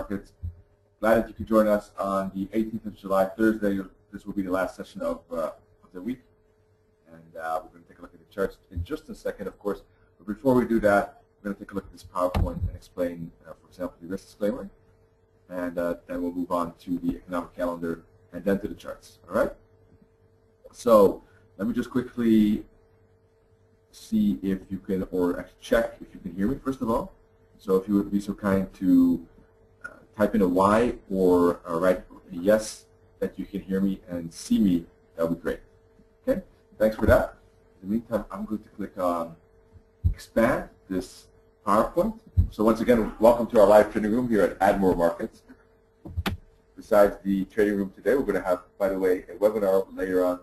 Markets. Glad that you could join us on the 18th of July, Thursday. This will be the last session of the week. And we're going to take a look at the charts in just a second, of course. But before we do that, we're going to take a look at this PowerPoint and explain, for example, the risk disclaimer. And then we'll move on to the economic calendar and then to the charts. All right? So let me just quickly see if you can, or actually check if you can hear me, first of all. So if you would be so kind to type in a Y or write a yes that you can hear me and see me, that would be great. Okay, thanks for that. In the meantime, I'm going to click on expand this PowerPoint. So once again, welcome to our live trading room here at Admiral Markets. Besides the trading room today, we're going to have, by the way, a webinar later on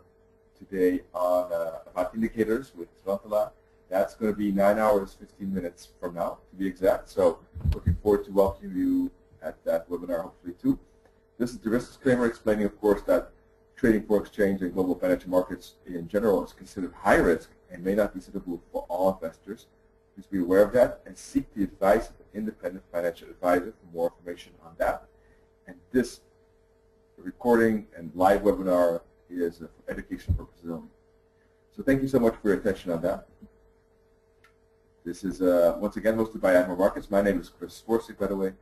today on about indicators with Eurodollar. That's going to be 9 hours, 15 minutes from now, to be exact. So looking forward to welcoming you at that webinar, hopefully, too. This is the risk disclaimer explaining, of course, that trading for exchange and global financial markets in general is considered high risk and may not be suitable for all investors. Please be aware of that and seek the advice of an independent financial advisor for more information on that. And this recording and live webinar is for education purposes only. So thank you so much for your attention on that. This is once again hosted by Admiral Markets. My name is Chris Svorcik, by the way,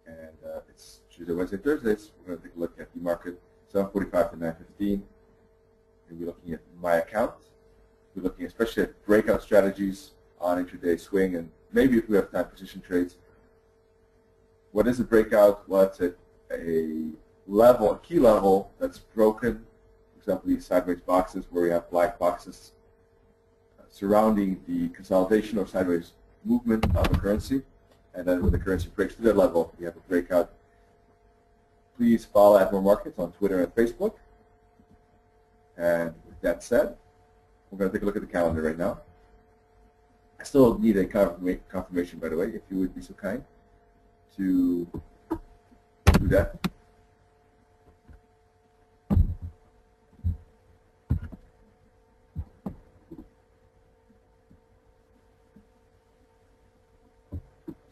and it's Tuesday, Wednesday, Thursdays. We're going to take a look at the market 7:45 to 9:15. We'll be looking at my account. We're looking especially at breakout strategies on intraday swing, and maybe if we have time, position trades. What is a breakout? Well, it's a level, a key level that's broken. For example, these sideways boxes where we have black boxes surrounding the consolidation or sideways movement of a currency. And then when the currency breaks through that level, we have a breakout. Please follow Admiral Markets on Twitter and Facebook. And with that said, we're going to take a look at the calendar right now. I still need a confirmation, by the way, if you would be so kind to do that.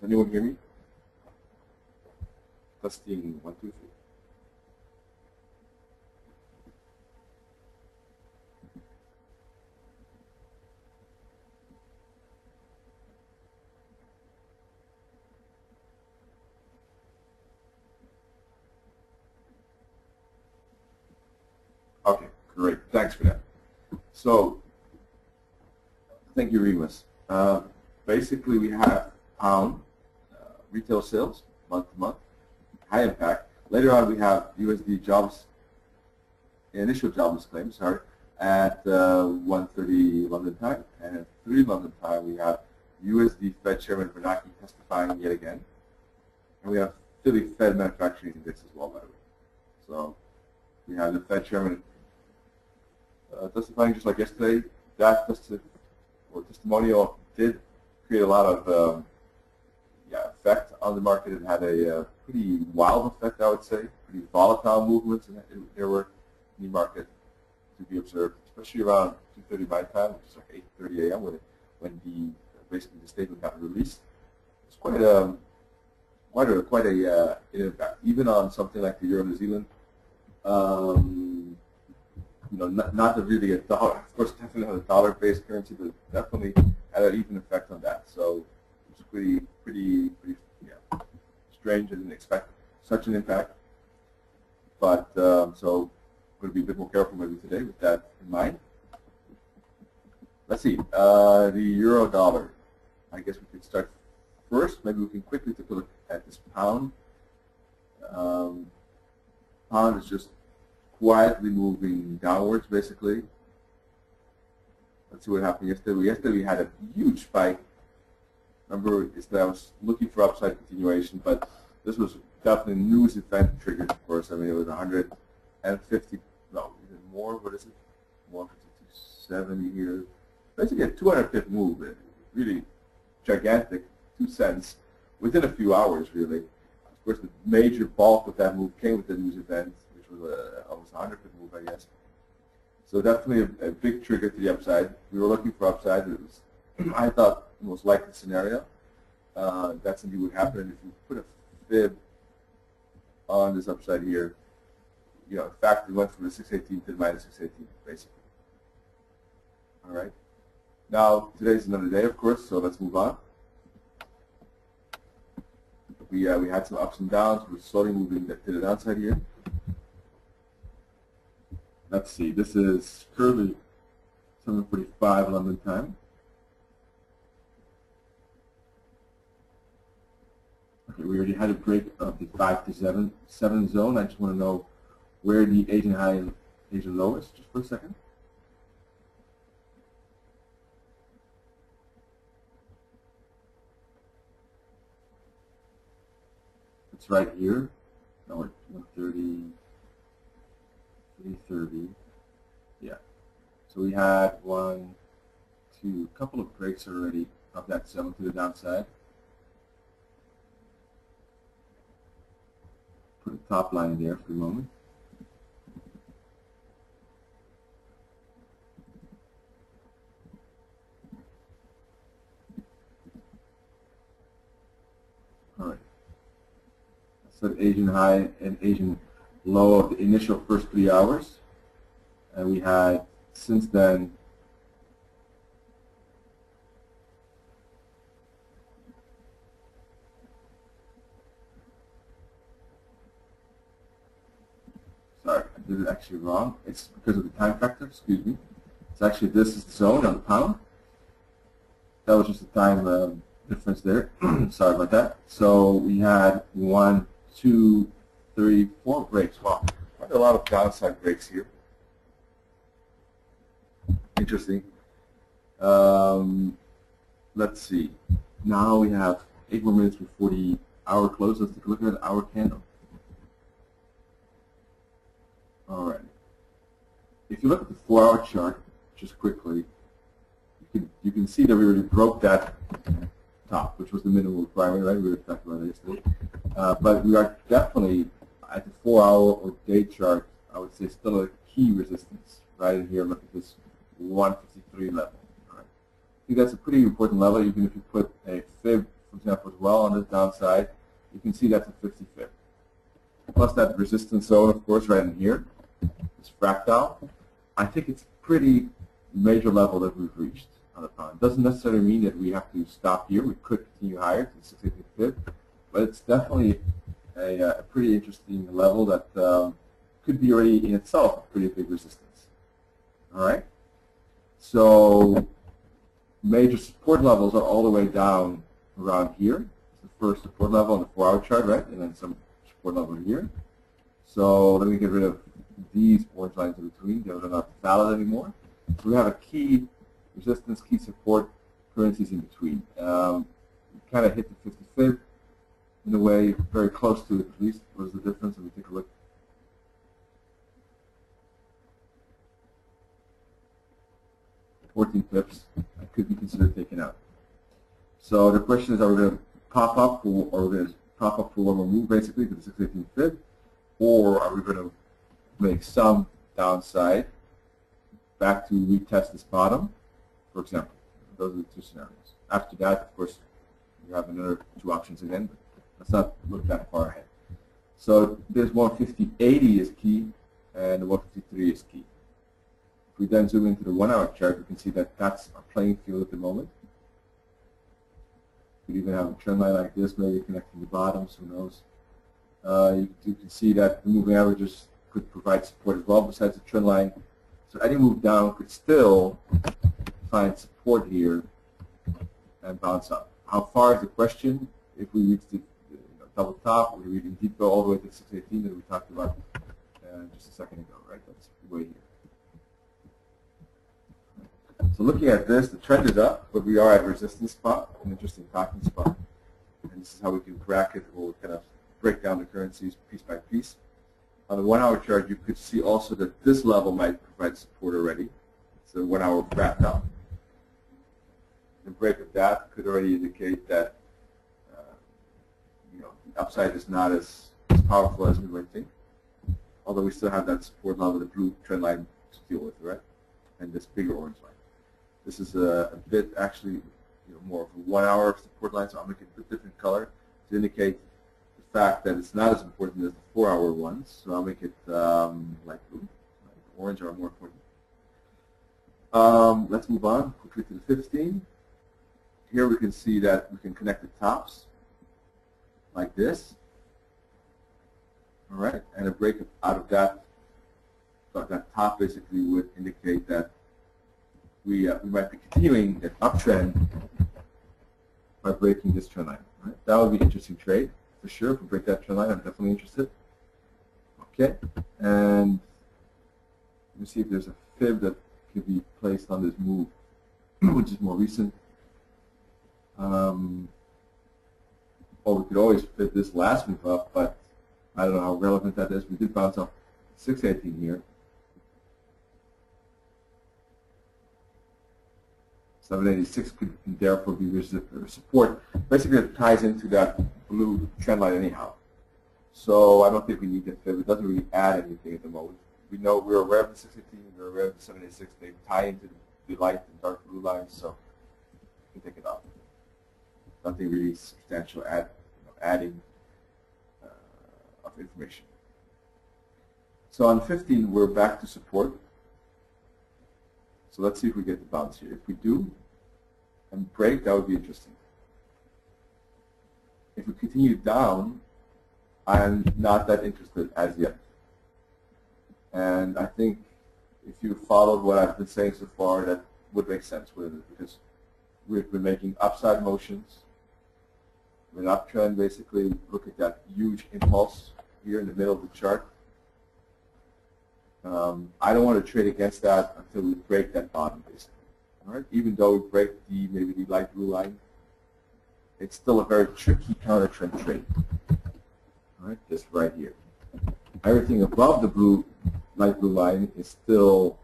Does anyone hear me? Testing 1, 2, 3. Okay, great. Thanks for that. So, thank you, Remus. Basically, we have pound retail sales month to month, high impact. Later on, we have USD jobs, initial jobless claims, sorry, at 1:30 London time, and at 3 London time, we have USD Fed Chairman Bernanke testifying yet again, and we have Philly Fed Manufacturing Index as well, by the way. So we have the Fed Chairman testifying just like yesterday. That testimonial did create a lot of effect on the market. It had a pretty wild effect, I would say, pretty volatile movements, and there were in the market to be observed, especially around 2:30 my time, which is like 8:30 a.m. when basically the statement got released. It's quite an impact, even on something like the Euro New Zealand. Not really a dollar, of course, definitely not a dollar-based currency, but definitely had an even effect on that. So it's pretty strange. I didn't expect such an impact. But so I'm going to be a bit more careful maybe today with that in mind. Let's see, the Eurodollar. I guess we could start first. Maybe we can quickly take a look at this pound. Pound is just quietly moving downwards, basically. Let's see what happened yesterday. Yesterday we had a huge spike. Remember, I was looking for upside continuation, but this was definitely a news event triggered, of course. I mean, it was 150, no, even more. What is it? 152.70 here. Basically a 200 pip move, really gigantic, 2 cents, within a few hours, really. Of course, the major bulk of that move came with the news event, which was almost a 100 pip move, I guess. So definitely a big trigger to the upside. We were looking for upside. It was, I thought, the most likely scenario. That's indeed what happened. If you put a fib on this upside here. In fact, we went from the 618 to the minus 618, basically. All right. Now, today's another day, of course, so let's move on. We had some ups and downs. We're slowly moving to the downside here. Let's see. This is currently 7:45 London time. Okay, we already had a break of the 5 to 7 zone. I just want to know where the Asian high and Asian low is, just for a second. It's right here. No, 130, 330. Yeah. So we had a couple of breaks already of that zone to the downside. Put a top line there for a moment. All right. That's the Asian high and Asian low of the initial first 3 hours. And we had, since then, sorry, I did it actually wrong. It's because of the time factor, excuse me. It's actually, this is the zone on the pound. That was just the time difference there. Sorry about that. So we had 1, 2, 3, 4 breaks. Wow, quite a lot of downside breaks here. Interesting. Let's see. Now we have 8 more minutes before the hour close. Let's take a look at the hour candle. All right. If you look at the 4-hour chart, just quickly, you can see that we already broke that top, which was the minimum requirement, right? We were talking about it yesterday. But we are definitely at the 4-hour or day chart, I would say, still a key resistance right in here. Look at this 153 level. Right? I think that's a pretty important level. Even if you put a fib, for example, as well on this downside, you can see that's a 50 fib. Plus that resistance zone, of course, right in here, this fractal. I think it's a pretty major level that we've reached on the pound. It doesn't necessarily mean that we have to stop here. We could continue higher to the 680 fib, but it's definitely a pretty interesting level that could be already in itself a pretty big resistance. All right. So major support levels are all the way down around here. It's the first support level on the 4-hour chart, right? And then some support level here. So let me get rid of these orange lines in between. Those are not valid anymore. So we have a key resistance, key support currencies in between. Kind of hit the 50 fib in a way, very close to it at least. What is the difference? Let me take a look. $14 pips. That could be considered taken out. So the question is, are we going to pop up, or are we going to pop up for one more move, basically, to the 618 fib, or are we going to make some downside back to retest this bottom, for example? Those are the two scenarios. After that, of course, you have another 2 options again, but let's not look that far ahead. So this 150.80 is key, and the 153 is key. If we then zoom into the 1-hour chart, we can see that that's our playing field at the moment. We even have a trend line like this, maybe connecting the bottoms, who knows. You can see that the moving averages could provide support as well, besides the trend line. So any move down could still find support here and bounce up. How far is the question? If we reach the double top, or we can deep go all the way to 618 that we talked about just a second ago, right? That's way here. So looking at this, the trend is up, but we are at a resistance spot, an interesting pattern spot. And this is how we can crack it. We'll kind of break down the currencies piece by piece. On the 1-hour chart, you could see also that this level might provide support already. It's a 1-hour fractal. The break of that could already indicate that the upside is not as powerful as we might think. Although we still have that support level, the blue trend line to deal with, right? And this bigger orange line. This is a bit actually more of a 1-hour support line, so I'll make it a bit different color to indicate the fact that it's not as important as the 4-hour ones, so I'll make it light blue. Orange are more important. Let's move on quickly to the 15. Here we can see that we can connect the tops like this. All right, and a break out of that, that top basically would indicate that we might be continuing an uptrend by breaking this trend line. Right? That would be an interesting trade for sure. If we break that trend line, I'm definitely interested. Okay, and let me see if there's a fib that could be placed on this move, which is more recent. Or we could always fit this last move up, but I don't know how relevant that is. We did bounce off 618 here. 786 could therefore be support. Basically, it ties into that blue trend line anyhow. So I don't think we need that fib. It doesn't really add anything at the moment. We know we're aware of the 618, we're aware of the 786. They tie into the light and dark blue lines, so we can take it off. Nothing really substantial adding of information. So on 15, we're back to support. So let's see if we get the bounce here. If we do and break, that would be interesting. If we continue down, I'm not that interested as yet. And I think if you followed what I've been saying so far, that would make sense with it, because we've been making upside motions. An uptrend, basically, look at that huge impulse here in the middle of the chart. I don't want to trade against that until we break that bottom, basically. All right? Even though we break maybe the light blue line, it's still a very tricky counter trend trade. All right, just right here. Everything above the light blue line is still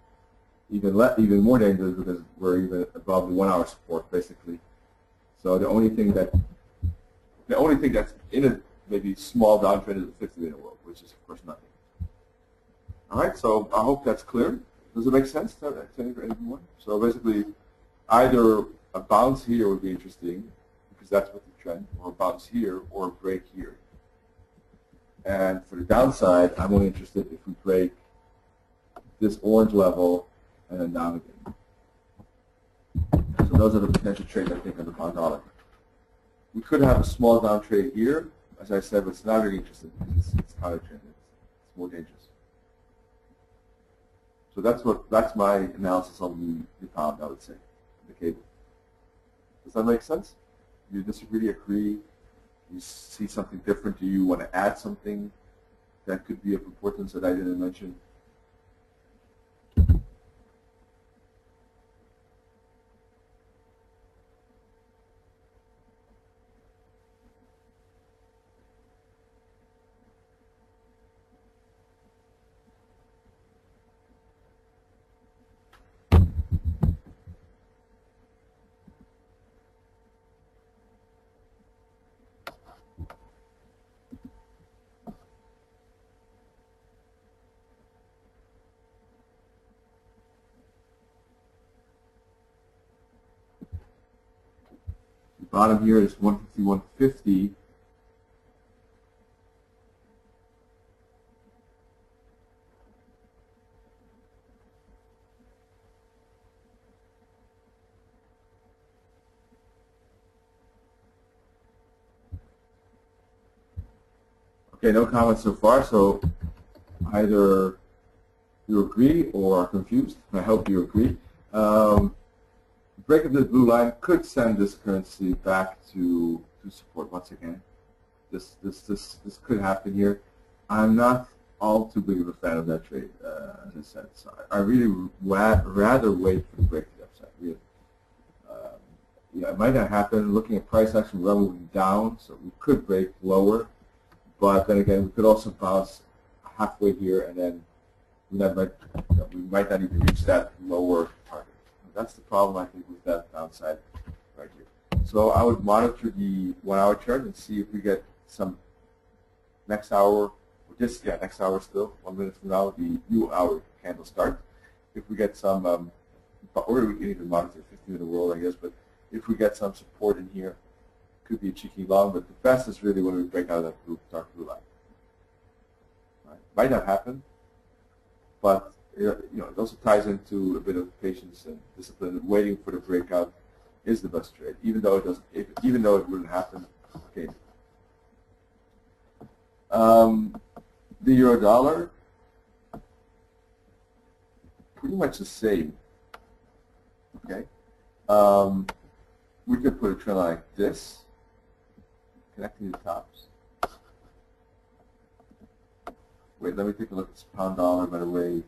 even more dangerous because we're even above the 1-hour support, basically. So the only thing that's in a maybe small downtrend is the 50-minute world, which is of course nothing. All right, so I hope that's clear. Does it make sense to anyone? So basically, either a bounce here would be interesting because that's what the trend, or a bounce here, or a break here. And for the downside, I'm only interested if we break this orange level and then down again. So those are the potential trades I think on the pound dollar. We could have a small down trade here, as I said, but it's not really interesting because it's counter trend. It's more dangerous. So that's my analysis on the pound, I would say, the cable. Does that make sense? Do you disagree, agree? You see something different? Do you want to add something that could be of importance that I didn't mention? Bottom here is 150, 150. Okay, no comments so far, so either you agree or are confused. I hope you agree. Break of this blue line could send this currency back to support once again. This could happen here. I'm not all too big of a fan of that trade, as I said. So I really rather wait for the break to the upside. Really, yeah, it might not happen. Looking at price action, we're moving down, so we could break lower. But then again, we could also bounce halfway here, and then we might not even reach that lower target. That's the problem, I think, with that downside right here. So I would monitor the 1-hour chart and see if we get some next hour, next hour still, 1 minute from now, the new hour candle start. If we get some, or we can even monitor 15-minute world, I guess, but if we get some support in here, could be a cheeky long, but the best is really when we break out of that blue, dark blue line. Right? Might not happen, but it also ties into a bit of patience and discipline. Waiting for the breakout is the best trade, even though it doesn't. Even though it wouldn't happen. Okay. The Eurodollar, pretty much the same. Okay. We could put a trend line like this, connecting the tops. Wait, let me take a look at this pound dollar, by the way,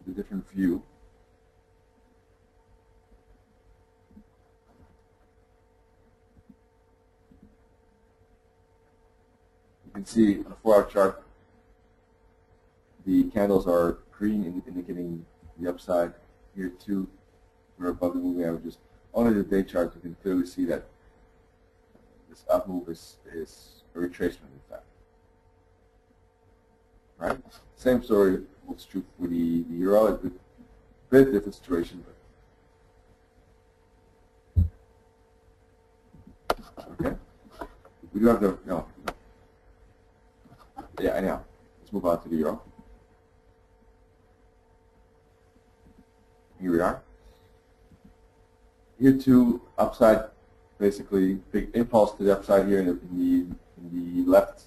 the different view. You can see on a 4-hour chart, the candles are green, indicating the upside. Here too, we're above the moving averages. On the day chart, you can clearly see that this up move is a retracement, in fact. Right? Same story holds true for the euro. A bit different situation, but okay. We do have the yeah, anyhow. Let's move on to the euro. Here we are. Here too, upside, basically big impulse to the upside here in the left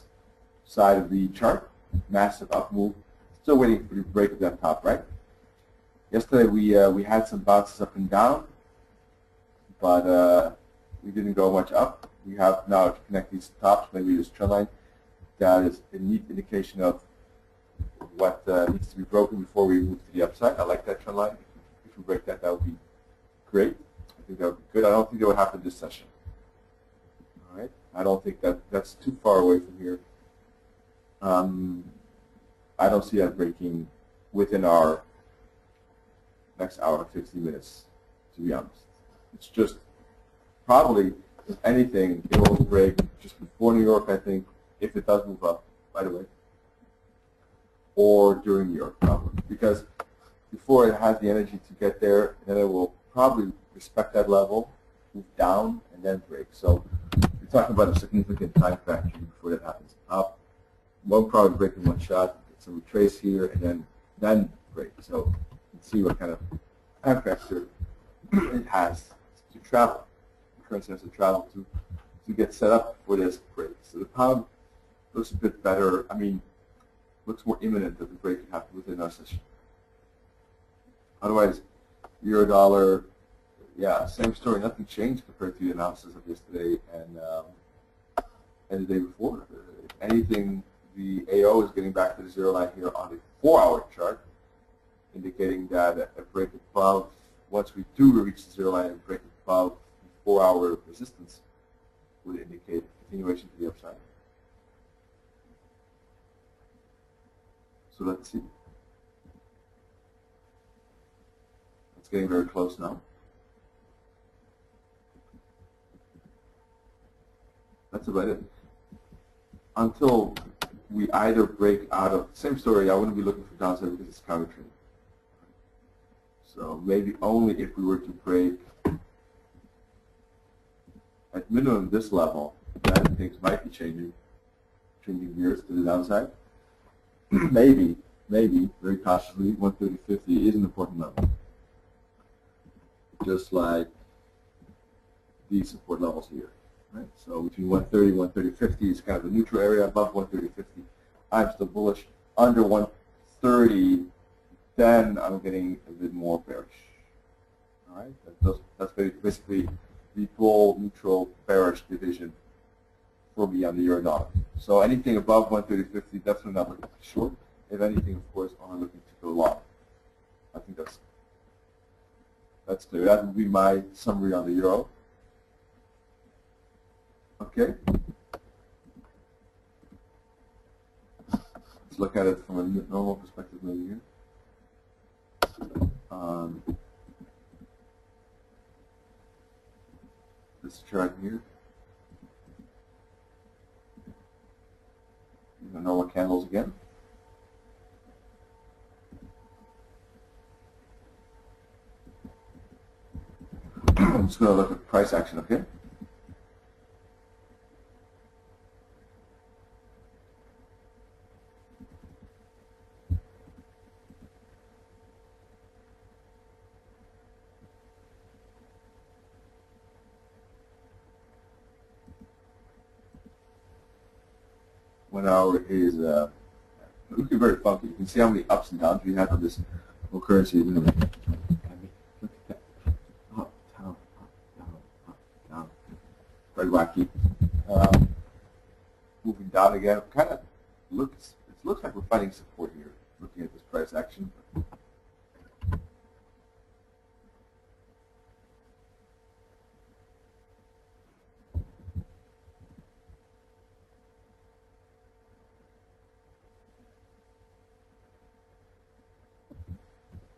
side of the chart. Massive up move. Still waiting for the break of that top, right? Yesterday we had some bounces up and down, but we didn't go much up. We have now to connect these tops, maybe this trend line. That is a neat indication of what needs to be broken before we move to the upside. I like that trend line. If we break that, that would be great. I think that would be good. I don't think that would happen this session. All right. I don't think that's too far away from here. I don't see that breaking within our next hour, 50 minutes, to be honest. It's just probably, if anything, it will break just before New York, I think, if it does move up, by the way, or during New York, probably. Because before it has the energy to get there, then it will probably respect that level, move down, and then break. So we're talking about a significant time factor before that happens. Up, won't probably break in one shot, get some retrace here, and then break. So you can see what kind of time factor it has to travel. The currency has to travel to get set up for this break. So the pound looks a bit better. I mean, looks more imminent that the break could happen within our session. Otherwise, Eurodollar, yeah, same story. Nothing changed compared to the analysis of yesterday and the day before. If anything, the AO is getting back to the zero line here on the 4-hour chart, indicating that a break above, once we do reach the zero line and break above the 4-hour resistance, would indicate continuation to the upside. So let's see. It's getting very close now. That's about it. Until we either break out of, same story, I wouldn't be looking for downside because it's counter trend. So maybe only if we were to break at minimum this level, then things might be changing gears to the downside. maybe, very cautiously, 130.50 is an important level. Just like these support levels here. Right? So between 130 and 130.50 is kind of the neutral area. Above 130.50, I'm still bullish. Under 130, then I'm getting a bit more bearish. All right, that's basically the bull, neutral, bearish division for me on the Eurodollar. So anything above 130.50, definitely not looking to short. If anything, of course, only looking to go long. I think that's clear. That would be my summary on the euro. Okay. Let's look at it from a normal perspective maybe here. This chart here. The normal candles again. I'm just going to look at price action, okay? 1 hour is looking very funky. You can see how many ups and downs we have on this whole currency. Look at that. Up, down, up, down, up, down. Very wacky. Moving down again. Kind of looks. It looks like we're finding support here. Looking at this price action.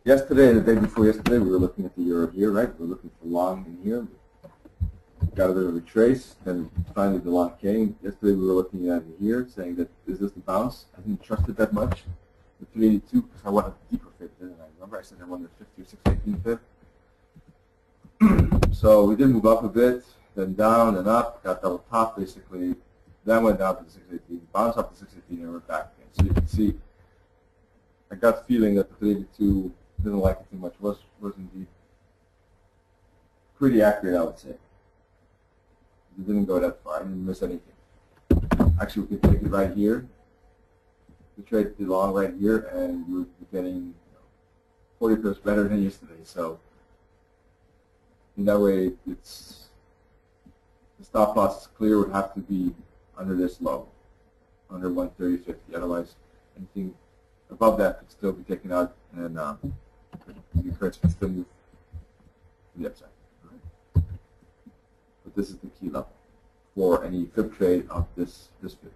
Yesterday and the day before yesterday, we were looking at the euro here, right? We were looking for long in here. Got a bit of a retrace, then finally the long came. Yesterday we were looking at it here, saying that is this the bounce? I didn't trust it that much. The 382, because I wanted a deeper fib, didn't I? Remember I said I wanted a 50 or 618 fib? So we did move up a bit, then down and up, got double top basically, then went down to the 618, bounced up to 618 and went back again. So you can see I got the feeling that the 382 didn't like it too much, was indeed pretty accurate, I would say. It didn't go that far, I didn't miss anything. Actually, we can take it right here. The trade did long right here, and we're getting 40 pips better than yesterday. So in that way, it's the stop loss is clear. Would have to be under this low, under 130.50. Otherwise, anything above that could still be taken out, and the currency can still move to the upside. Right? But this is the key level for any fib trade of this fib.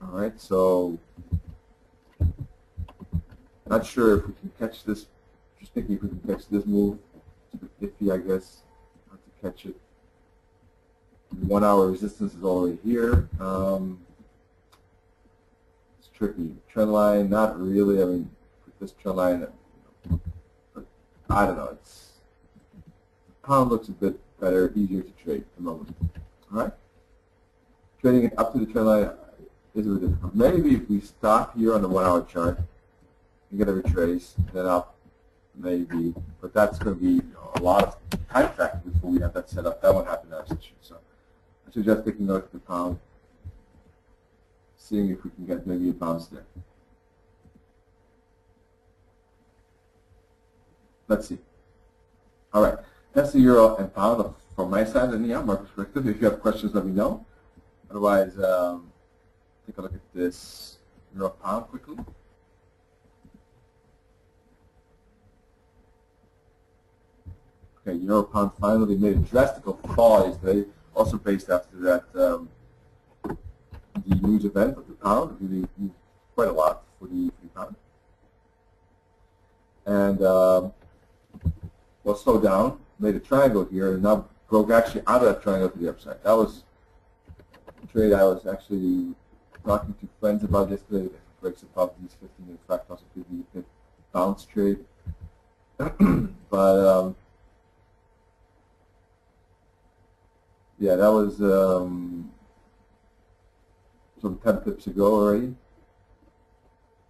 All right, so not sure if we can catch this. Just thinking if we can catch this move. It's a bit iffy, I guess, not to catch it. 1 hour resistance is already here. It's tricky. Trend line, not really. I mean, with this trend line, but I don't know. It's pound looks a bit better, easier to trade at the moment. All right, trading it up to the trend line is a bit difficult. Maybe if we stop here on the 1 hour chart and get a retrace, then up, maybe. But that's going to be a lot of time factor before we have that set up. That won't happen in our session. So I suggest taking a look at the pound, seeing if we can get maybe a bounce there. Let's see. All right, that's the euro and pound from my side, and yeah, my perspective. If you have questions, let me know. Otherwise, take a look at this euro pound quickly. Okay, euro pound finally made a drastic fall yesterday, also based after that the news event of the pound. Really moved quite a lot for the pound, and well, slowed down, made a triangle here, and now broke actually out of that triangle to the upside. That was a trade I was actually talking to friends about yesterday. If it breaks above these 15-minute fractals, it could be a bounce trade. But yeah, that was some 10 pips ago already,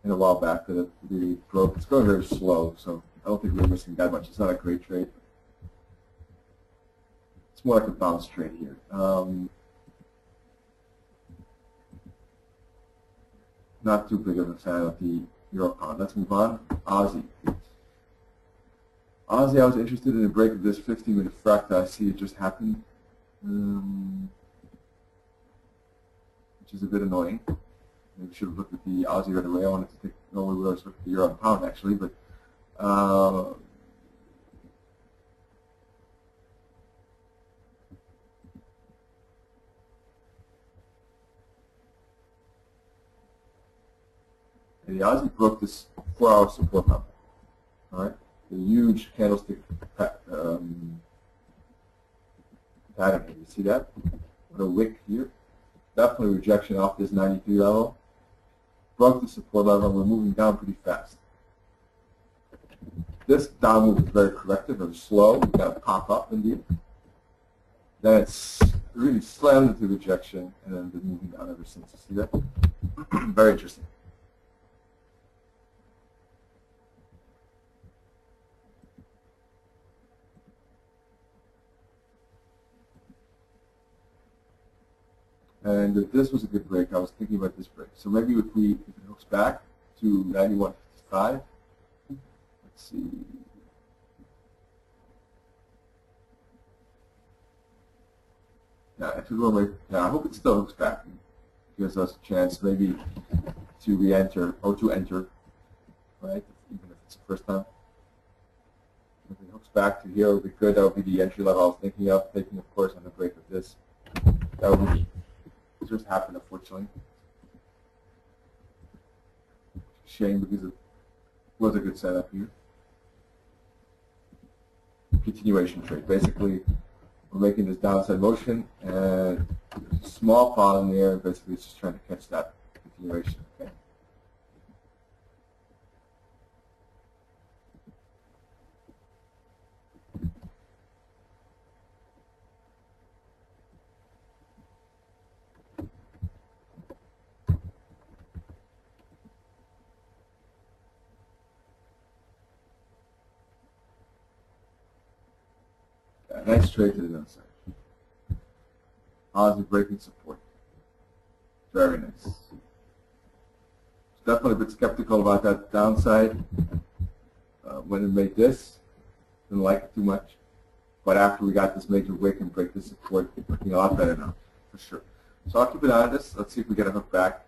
and a while back that it really broke. It's going very slow, so I don't think we're missing that much. It's not a great trade. It's more like a bounce trade here. Not too big of a fan of the euro pound. Let's move on. Aussie. Aussie, I was interested in a break of this 15-minute fractal. I see it just happened, which is a bit annoying. Maybe we should have looked at the Aussie right away. I wanted to take, no, we would have looked at the euro and pound actually, but and the Aussie broke this 4-hour support level. All right, the huge candlestick pattern here. You see that? What a wick here. Definitely rejection off this 93 level. Broke the support level, and we're moving down pretty fast. This down move is very corrective, very slow. We've got to pop up indeed. Then it's really slammed into rejection, and then been moving down ever since. You see that? Very interesting. And if this was a good break, I was thinking about this break. So maybe if it hooks back to 91.55, let's see. Yeah, if it were, yeah, I hope it still hooks back. It gives us a chance maybe to re-enter or to enter, right? Even if it's the first time. If it hooks back to here, it would be good. That would be the entry level I was thinking of, taking, of course, on the break of this. That would be just happened, unfortunately. Shame, because it was a good setup here. Continuation trade. Basically, we're making this downside motion, and there's a small fall in there. Basically, it's just trying to catch that continuation. Okay. Nice trade to the downside. Aussie breaking support. Very nice. Definitely a bit skeptical about that downside when it made this. Didn't like it too much. But after we got this major wick and break this support, it's looking a lot better now, for sure. So I'll keep an eye on this. Let's see if we get a hook back.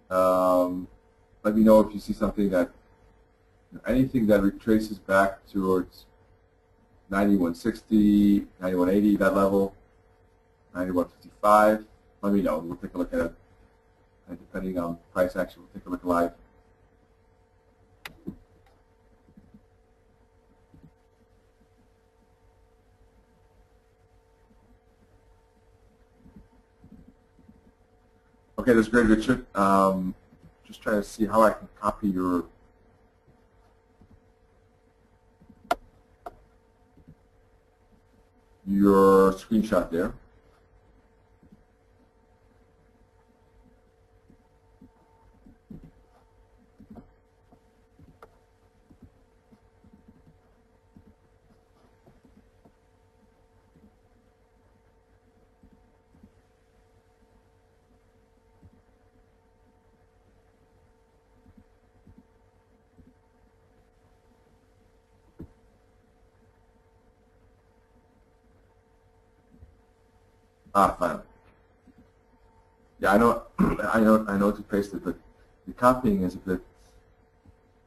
Let me know if you see something that, anything that retraces back towards 91.60, 91.80, that level, 91.55. Let me know. We'll take a look at it. And depending on price action, we'll take a look live. Okay, that's great, Richard. Just trying to see how I can copy your screenshot there. Fine. Yeah, I know, I know to paste it, but the copying is a bit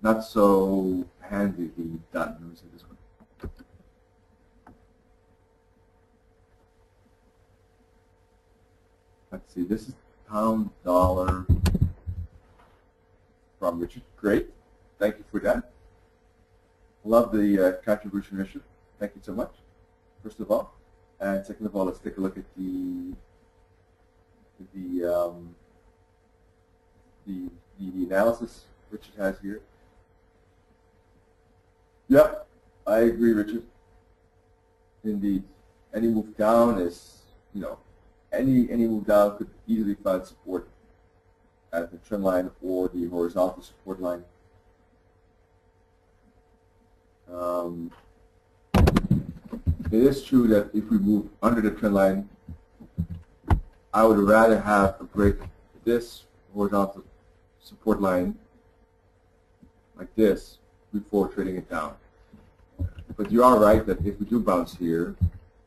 not so handily done. Let me see this one. Let's see. This is pound dollar from Richard. Great. Thank you for that. Love the contribution, Richard. Thank you so much. First of all. And second of all, let's take a look at the analysis Richard has here. Yep, I agree, Richard. Indeed, any move down is, any move down could easily find support at the trend line or the horizontal support line. It is true that if we move under the trend line, I would rather have a break this horizontal support line like this before trading it down. But you are right that if we do bounce here,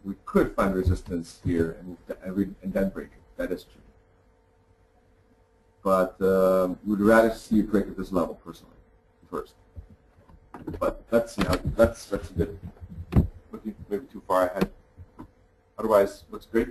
we could find resistance here and then break it. That is true. But we would rather see a break at this level personally first. But let's see how that's a bit looking maybe too far ahead. Otherwise, looks great.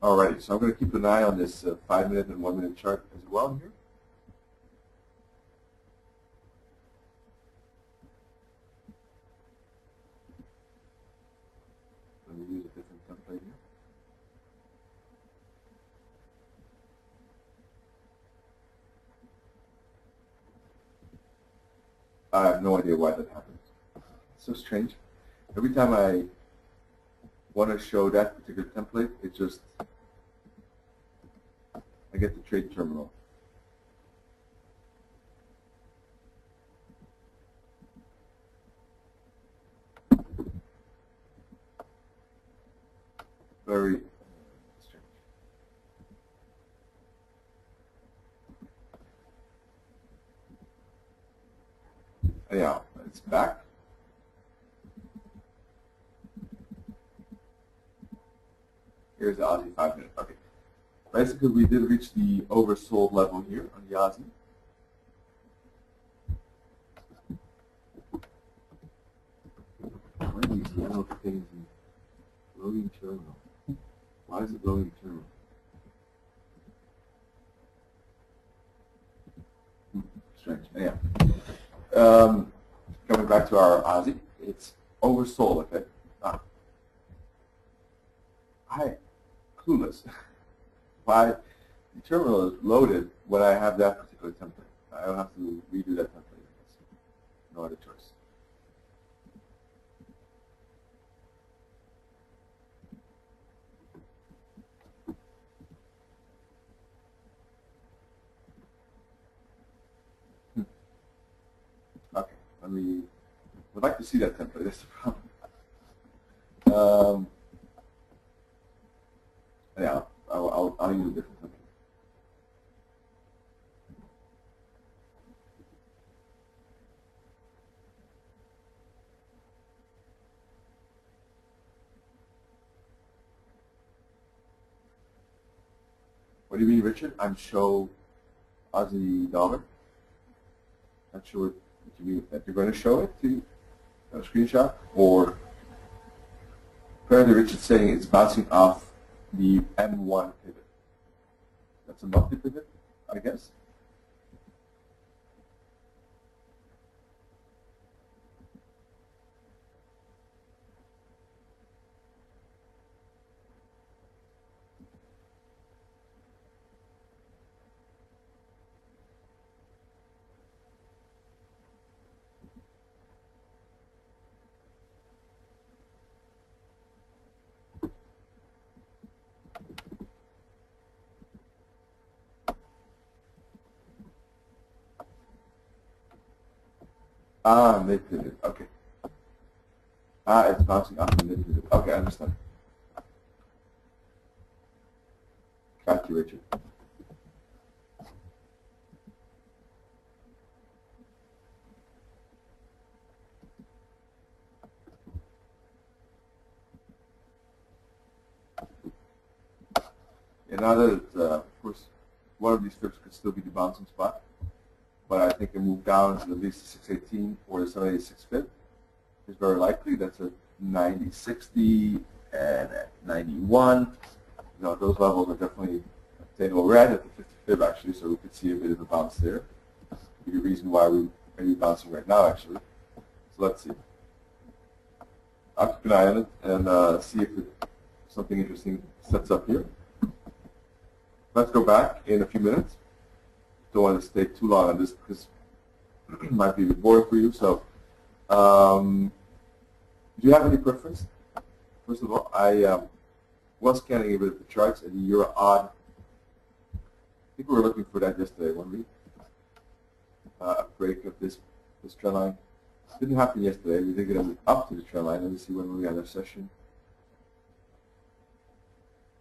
Alrighty, so I'm going to keep an eye on this 5-minute and 1-minute chart as well here. Let me use a different template here. I have no idea why that happens. It's so strange. Every time I want to show that particular template, it just, I get the trade terminal. anyhow, it's back. Here's the Aussie 5-minute. Okay. Basically, we did reach the oversold level here on the Aussie. What are these yellow things in loading terminal? Why is it loading terminal? Strange. Anyhow, coming back to our Aussie, it's oversold. Okay. Clueless. Why the terminal is loaded when I have that particular template? I don't have to redo that template. No other choice. Okay, would like to see that template. That's the problem. Yeah, I'll use a different template. What do you mean, Richard? I'm show Aussie dollar. Not sure what you mean. That you're going to show it to a screenshot, or apparently Richard's saying it's bouncing off the M1 pivot. That's a monthly pivot, I guess. Ah, mid pivot. Okay. Ah, it's bouncing off the mid pivot. Okay, I understand. Got you, Richard. And now that, of course, one of these strips could still be the bouncing spot, but I think a move down to at least the 618 or the 786 pip is very likely. That's a 90.60 and at 91. You know, those levels are definitely attainable. We're at the 50 fib actually, so we could see a bit of a bounce there. Could be a reason why we may be bouncing right now actually. So let's see. I'll keep an eye on it and see if something interesting sets up here. Let's go back in a few minutes. Don't want to stay too long on this because it might be a bit boring for you. So, do you have any preference? First of all, I was scanning a bit of the charts and the euro odd. I think we were looking for that yesterday, weren't we? A break of this trend line. Didn't happen yesterday. We did get up to the trend line. Let me see when we had our session.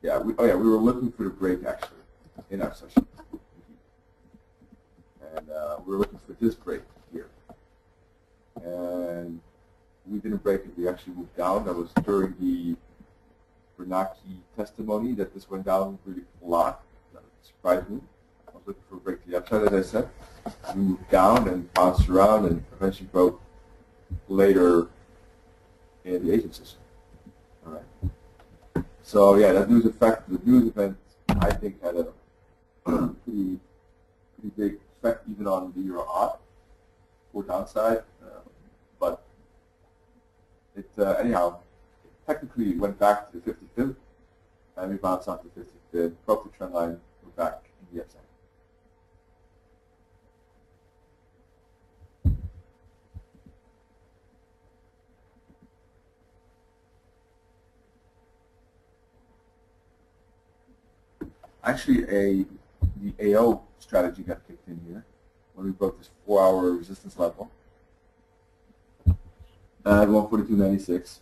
Yeah, we were looking for the break actually in our session. And we were looking for this break here. And we didn't break it. We actually moved down. That was during the Bernanke testimony that this went down really a lot. That surprised me. I was looking for a break to the upside, as I said. We moved down and bounced around and eventually broke later in the Asian session. All right. So yeah, that news event, I think, had a pretty big effect even on the euro odd for downside, but it anyhow technically went back to the 50 fib and we bounced off the 50 fib, broke the trend line, we're back in the upside. Actually, the AO strategy got kicked in here when we broke this 4-hour resistance level at 142.96.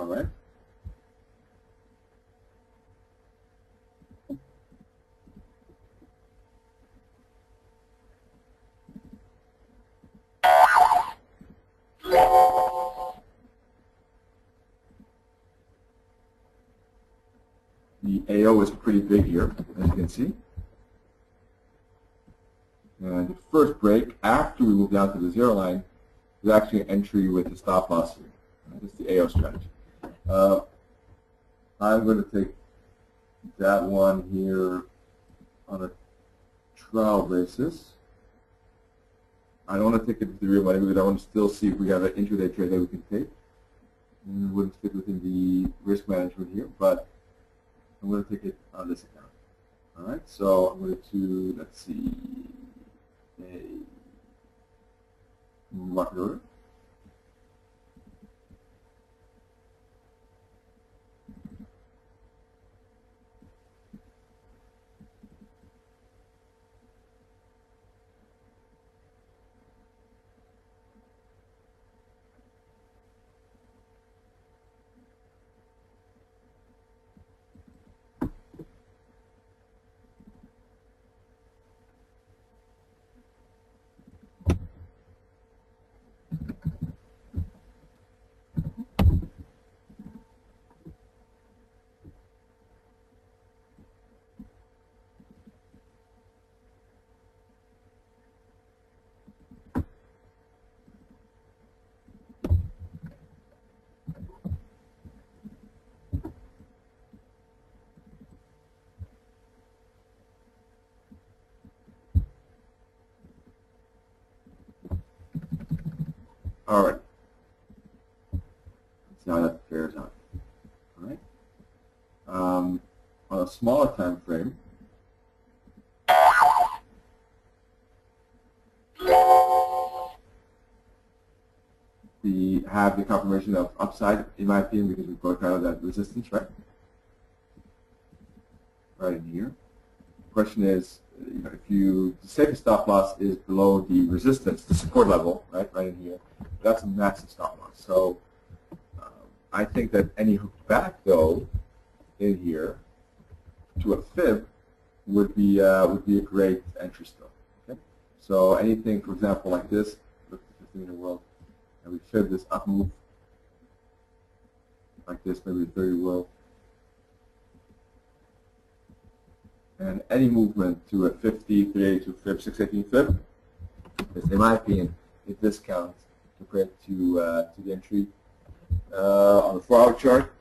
All right. The AO is pretty big here, as you can see. And the first break, after we move down to the zero line, is actually an entry with the stop loss here. This is the AO strategy. I'm going to take that one here on a trial basis. I don't want to take it to the real money because I want to still see if we have an intraday trade that we can take. And it wouldn't fit within the risk management here, but I'm going to take it on this account. All right, so I'm going to, let's see, a market order. All right. Let's see how that fares out. All right. On a smaller time frame, we have the confirmation of upside, in my opinion, because we broke out of that resistance, right? Right in here. The question is, if you say the stop loss is below the resistance, the support level, right in here, that's a massive stop loss. So I think that any hook back though in here to a fib would be a great entry still. Okay, so anything, for example, like this, look at the 15-minute world, and we fib this up move like this, maybe the 30 world. And any movement to a 50, 382 fib, 618 fib is, in my opinion, a discount compared to the entry on the 4-hour chart,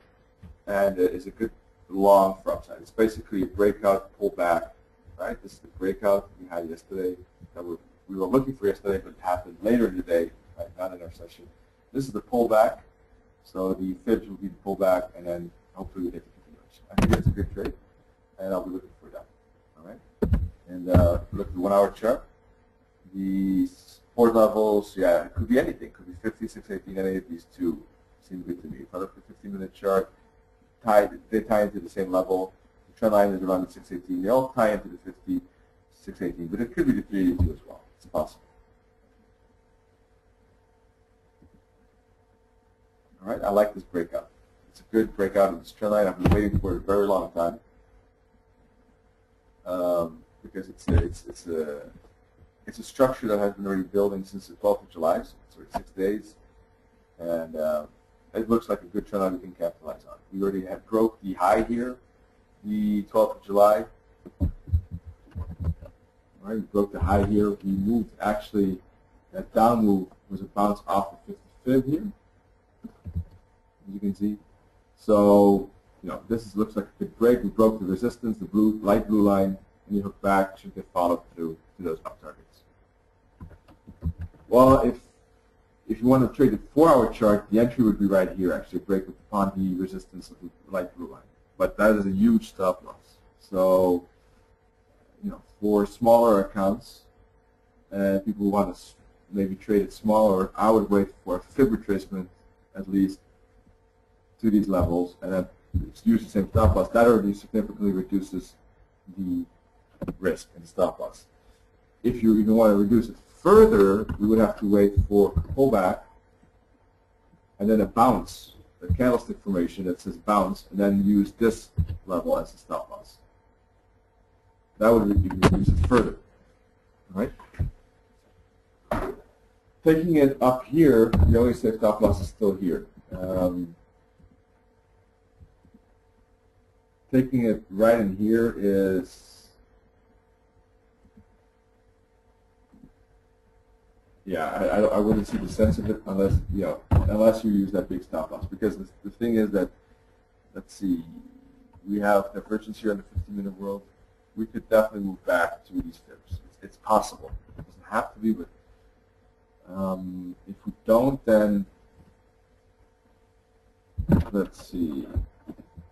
and is a good long for upside. It's basically a breakout, pullback, right? This is the breakout we had yesterday that we were looking for yesterday, but it happened later in the day, right? Not in our session. This is the pullback, so the fibs will be the pullback, and then hopefully we hit the continuation. I think that's a good trade, and I'll be looking for that. All right, and look at the 1-hour chart. The support levels, yeah, it could be anything. It could be 50, 618, any of these two seem good to me. If I look at the 15-minute chart, they tie into the same level. The trend line is around the 618. They all tie into the 50, 618, but it could be the 382 as well. It's possible. All right, I like this breakout. It's a good breakout of this trend line. I've been waiting for it a very long time. Because it's a structure that has been already building since the 12th of July, so it's 6 days, and it looks like a good trend line we can capitalize on. We already had broke the high here, the 12th of July. All right, we broke the high here. We moved, actually, that down move was a bounce off the 50 fib here, as you can see. So, this looks like a good break. We broke the resistance, the light blue line, and you hook back, should get followed through to those up targets. Well, if you want to trade the 4-hour chart, the entry would be right here, actually, break upon the resistance of the light blue line. But that is a huge stop loss. So, for smaller accounts, and people who want to maybe trade it smaller, I would wait for a fib retracement at least to these levels, and then use the same stop loss. That already significantly reduces the risk and stop loss. If you even want to reduce it further, we would have to wait for a pullback and then a bounce the candlestick formation that says bounce, and then use this level as a stop loss. That would reduce it further. All right. Taking it up here, the only safe stop loss is still here. Taking it right in here is, yeah, I wouldn't see the sense of it unless, you know, unless you use that big stop loss. Because the thing is that, let's see, we have divergence here in the 15-minute world. We could definitely move back to these fibs. It's possible. It doesn't have to be, but if we don't, then let's see.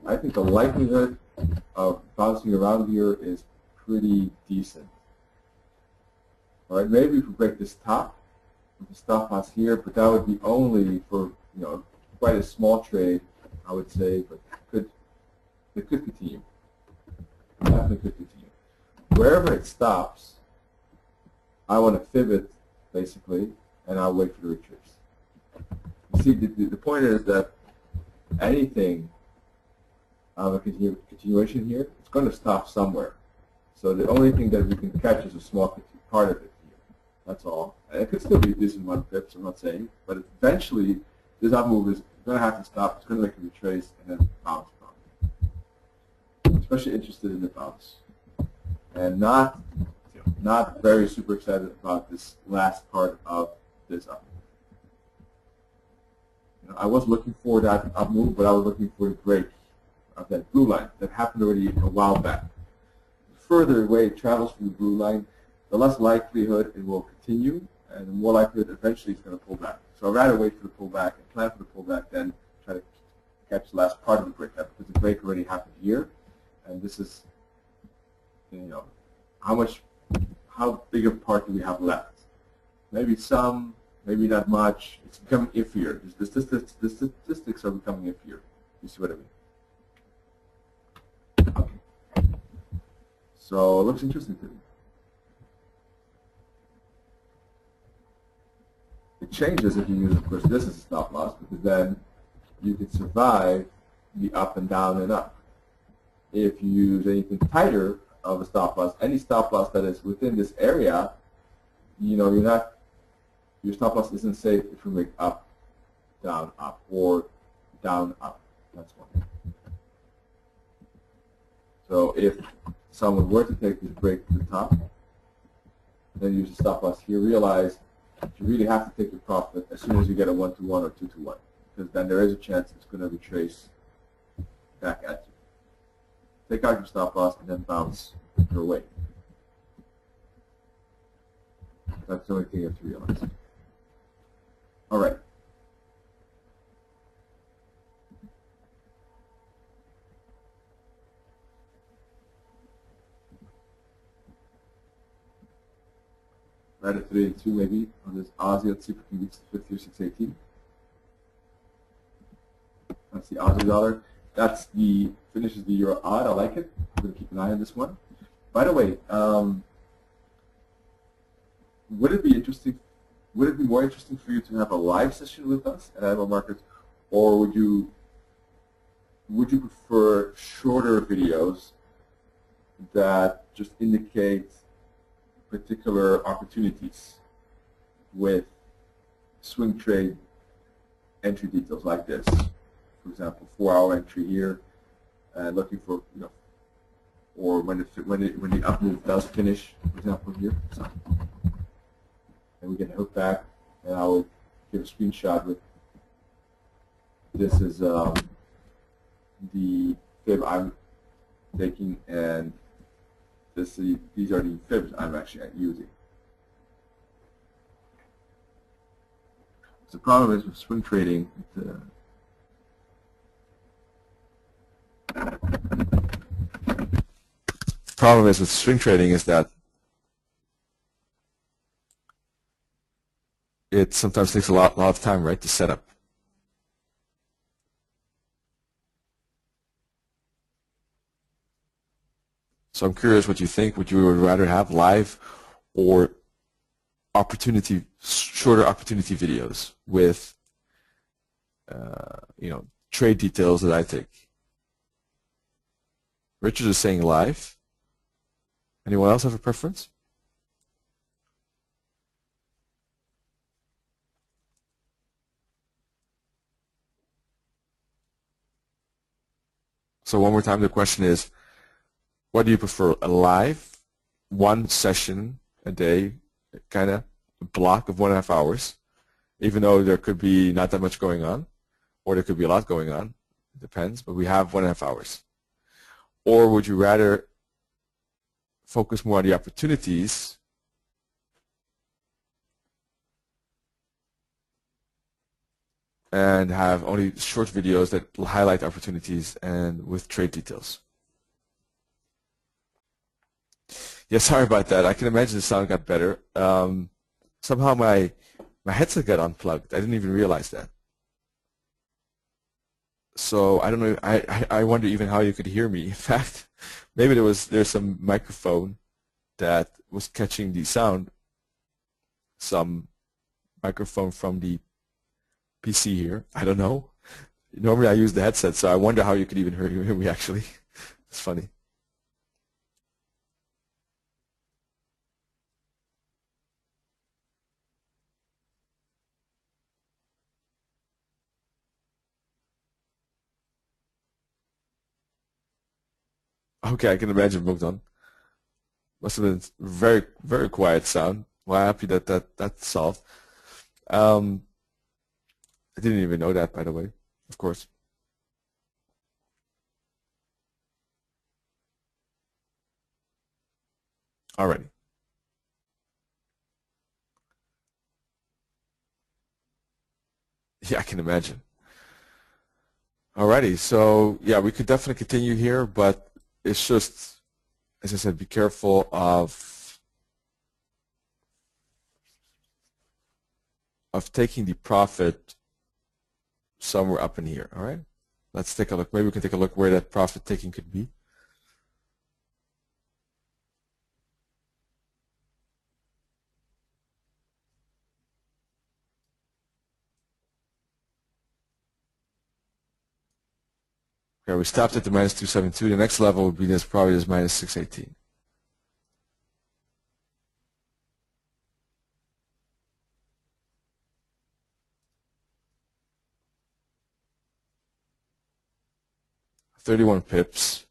I think the likelihood of bouncing around here is pretty decent. All right, maybe if we break this top with the stop loss here, but that would be only for, you know, quite a small trade, I would say, but it could continue. Definitely could continue. Wherever it stops, I want to fib it basically, and I'll wait for the retrace. You see, the point is that anything of a continuation here, it's going to stop somewhere. So the only thing that we can catch is a small part of it here. That's all. And it could still be decent 1 pips, I'm not saying, but eventually this up move is going to have to stop. It's going to make a retrace and then bounce. I'm especially interested in the bounce, and not very super excited about this last part of this up move. You know, I was looking for that up move, but I was looking for the break of that blue line that happened already a while back. The further away it travels from the blue line, the less likelihood it will continue, and the more likelihood eventually it's going to pull back. So I'd rather wait for the pullback and plan for the pullback than try to catch the last part of the break up, because the break already happened here, and this is, you know, how big of a part do we have left? Maybe some, maybe not much. It's becoming iffier. The statistics are becoming iffier. You see what I mean? Okay. So it looks interesting to me. It changes if you use, of course, this as a stop loss, because then you can survive the up and down and up. If you use anything tighter of a stop loss, any stop loss that is within this area, you know, your stop loss isn't safe if you make up, or down, up. That's one. So if someone were to take this break to the top, then use a stop loss here, realize you really have to take your profit as soon as you get a 1-to-1 or 2-to-1, because then there is a chance it's going to retrace back at you. Take out your stop loss and then bounce your way. That's the only thing you have to realize. All right. Right at 3 and 2 maybe on this Aussie. Let's see if we can reach the 50 or 618. That's the Aussie dollar. That's the finishes the euro odd. I like it. I'm going to keep an eye on this one. By the way, would it be interesting? Would it be more interesting for you to have a live session with us at Admiral Markets, or would you prefer shorter videos that just indicate particular opportunities with swing trade entry details like this? For example, 4-hour entry here, and looking for, you know, or when the up move does finish, for example here, so, and we get a hook back, and I will give a screenshot with this is the fib I'm taking, and these are the fibs I'm actually using. So the problem is with swing trading, is that it sometimes takes a lot of time, right, to set up. So I'm curious what you think. Would you rather have live or shorter opportunity videos with, you know, trade details that I take. Richard is saying live. Anyone else have a preference? So one more time, the question is, what do you prefer? A live, one session a day, kind of block of 1.5 hours, even though there could be not that much going on, or there could be a lot going on, it depends, but we have 1.5 hours. Or would you rather focus more on the opportunities and have only short videos that highlight opportunities and with trade details? Yeah, sorry about that. I can imagine the sound got better. Somehow my headset got unplugged. I didn't even realize that. So I don't know. I wonder even how you could hear me. In fact, maybe there's some microphone that was catching the sound. Some microphone from the PC here. I don't know. Normally I use the headset, so I wonder how you could even hear me actually. It's funny. Okay, I can imagine Bogdan. Must have been very, very quiet sound. Well, happy that that's solved. I didn't even know that, by the way, of course. Alrighty. Yeah, I can imagine. Alrighty, so yeah, we could definitely continue here, but it's just, as I said, be careful of taking the profit somewhere up in here. All right, let's take a look. Maybe we can take a look where that profit taking could be. Okay, we stopped at the minus 272. The next level would be this, probably this minus 618. $31 pips,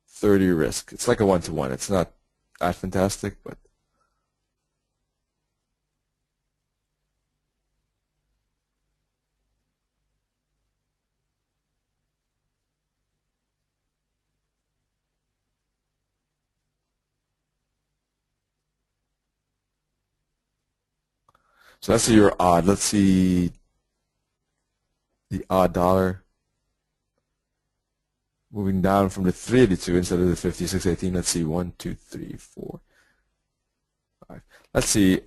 30 risk. It's like a 1-to-1. It's not that fantastic, but so let's see your odd. Let's see the odd dollar moving down from the 382 instead of the 5618. Let's see, 1, 2, 3, 4, 5. Let's see.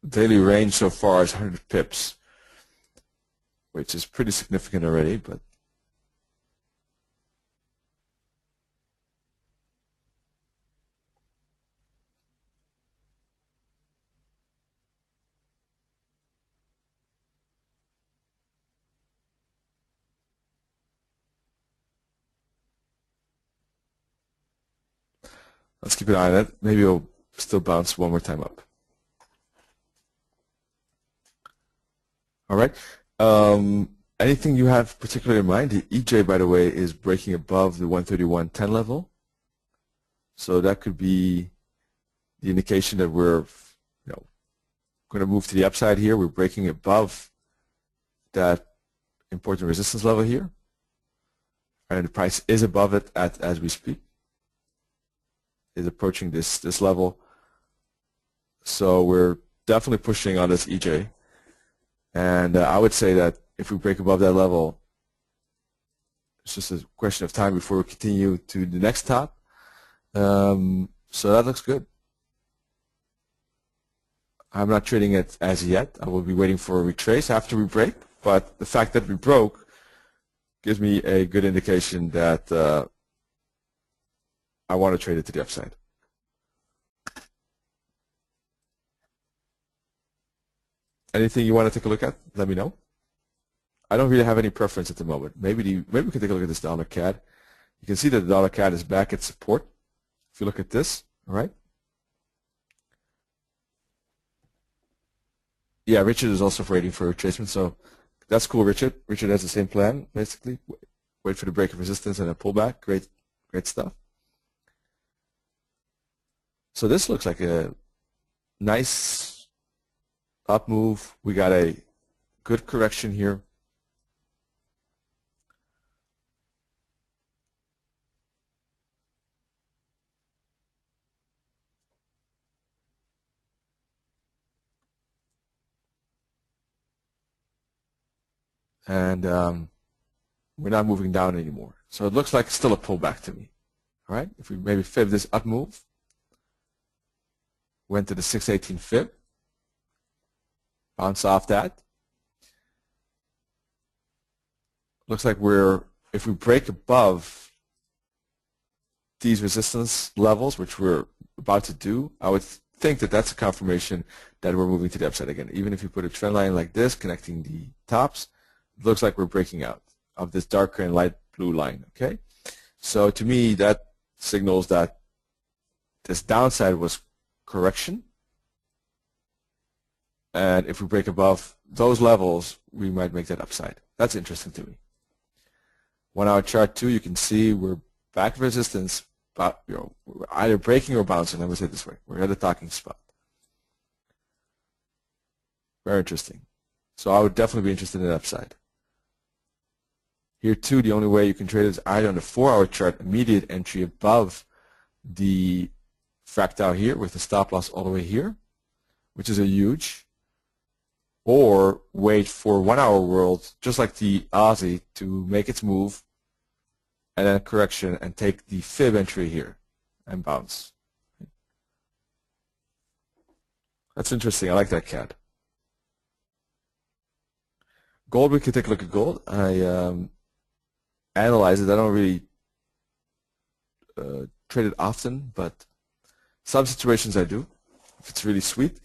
Daily range so far is 100 pips, which is pretty significant already, but let's keep an eye on it. Maybe it'll still bounce one more time up. All right. Anything you have particularly in mind? The EJ, by the way, is breaking above the 131.10 level. So that could be the indication that we're going to move to the upside here. We're breaking above that important resistance level here. And the price is above it as we speak. Is approaching this level. So we're definitely pushing on this EJ. And I would say that if we break above that level, it's just a question of time before we continue to the next top. So that looks good. I'm not trading it as yet. I will be waiting for a retrace after we break, but the fact that we broke gives me a good indication that I want to trade it to the upside. Anything you want to take a look at, let me know. I don't really have any preference at the moment. Maybe we can take a look at this dollar CAD. You can see that the dollar CAD is back at support. If you look at this, all right? Yeah, Richard is also waiting for a retracement, so that's cool, Richard. Richard has the same plan, basically. Wait for the break of resistance and a pullback. Great stuff. So this looks like a nice up move. We got a good correction here. And we're not moving down anymore. So it looks like it's still a pullback to me. All right, if we maybe fib this up move, went to the 618 fib, bounce off that. Looks like if we break above these resistance levels, which we're about to do, I would think that that's a confirmation that we're moving to the upside again. Even if you put a trend line like this connecting the tops, it looks like we're breaking out of this darker and light blue line, okay? So to me, that signals that this downside was correction. And if we break above those levels, we might make that upside. That's interesting to me. 1 hour chart 2, you can see we're back resistance, but we're either breaking or bouncing. Let me say it this way. We're at a talking spot. Very interesting. So I would definitely be interested in the upside. Here too, the only way you can trade is either on the 4 hour chart, immediate entry above the fractal here with the stop loss all the way here, which is a huge, or wait for 1 hour world, just like the Aussie, to make its move and then correction and take the fib entry here and bounce. That's interesting. I like that CAD. Gold, we can take a look at gold. I analyze it. I don't really trade it often, but some situations I do, if it's really sweet.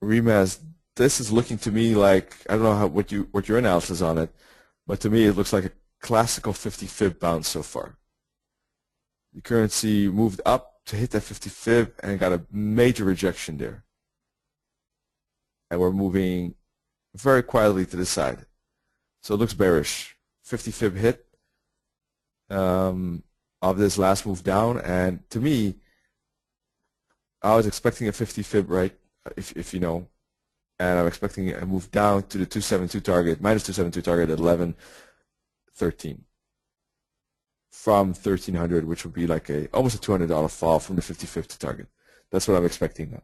Remaz, this is looking to me like, I don't know what your analysis on it, but to me it looks like a classical 50 fib bounce so far. The currency moved up to hit that 50 fib and got a major rejection there. And we're moving very quietly to the side. So it looks bearish. 50 fib hit of this last move down, and to me, I was expecting a 50 fib, right? If you know, and I'm expecting a move down to the 272 target, minus 272 target at 11.13 from 1300, which would be like almost a $200 fall from the 50/50 target. That's what I'm expecting now.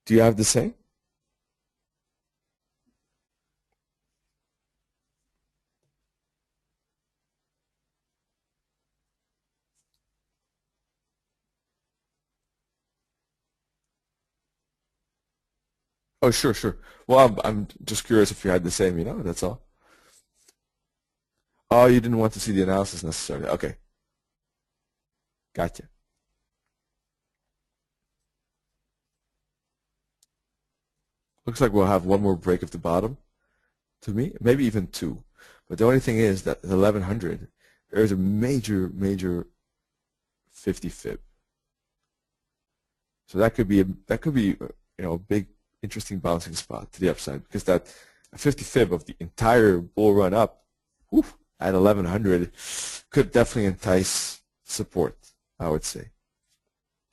Do you have the same? Oh, sure, sure. Well, I'm just curious if you had the same, that's all. Oh, you didn't want to see the analysis necessarily. Okay. Gotcha. Looks like we'll have one more break of the bottom, to me, maybe even two. But the only thing is that at 1100, there's a major 50 fib. So that could be a big interesting bouncing spot to the upside, because that 50 fib of the entire bull run up at 1100 could definitely entice support, I would say.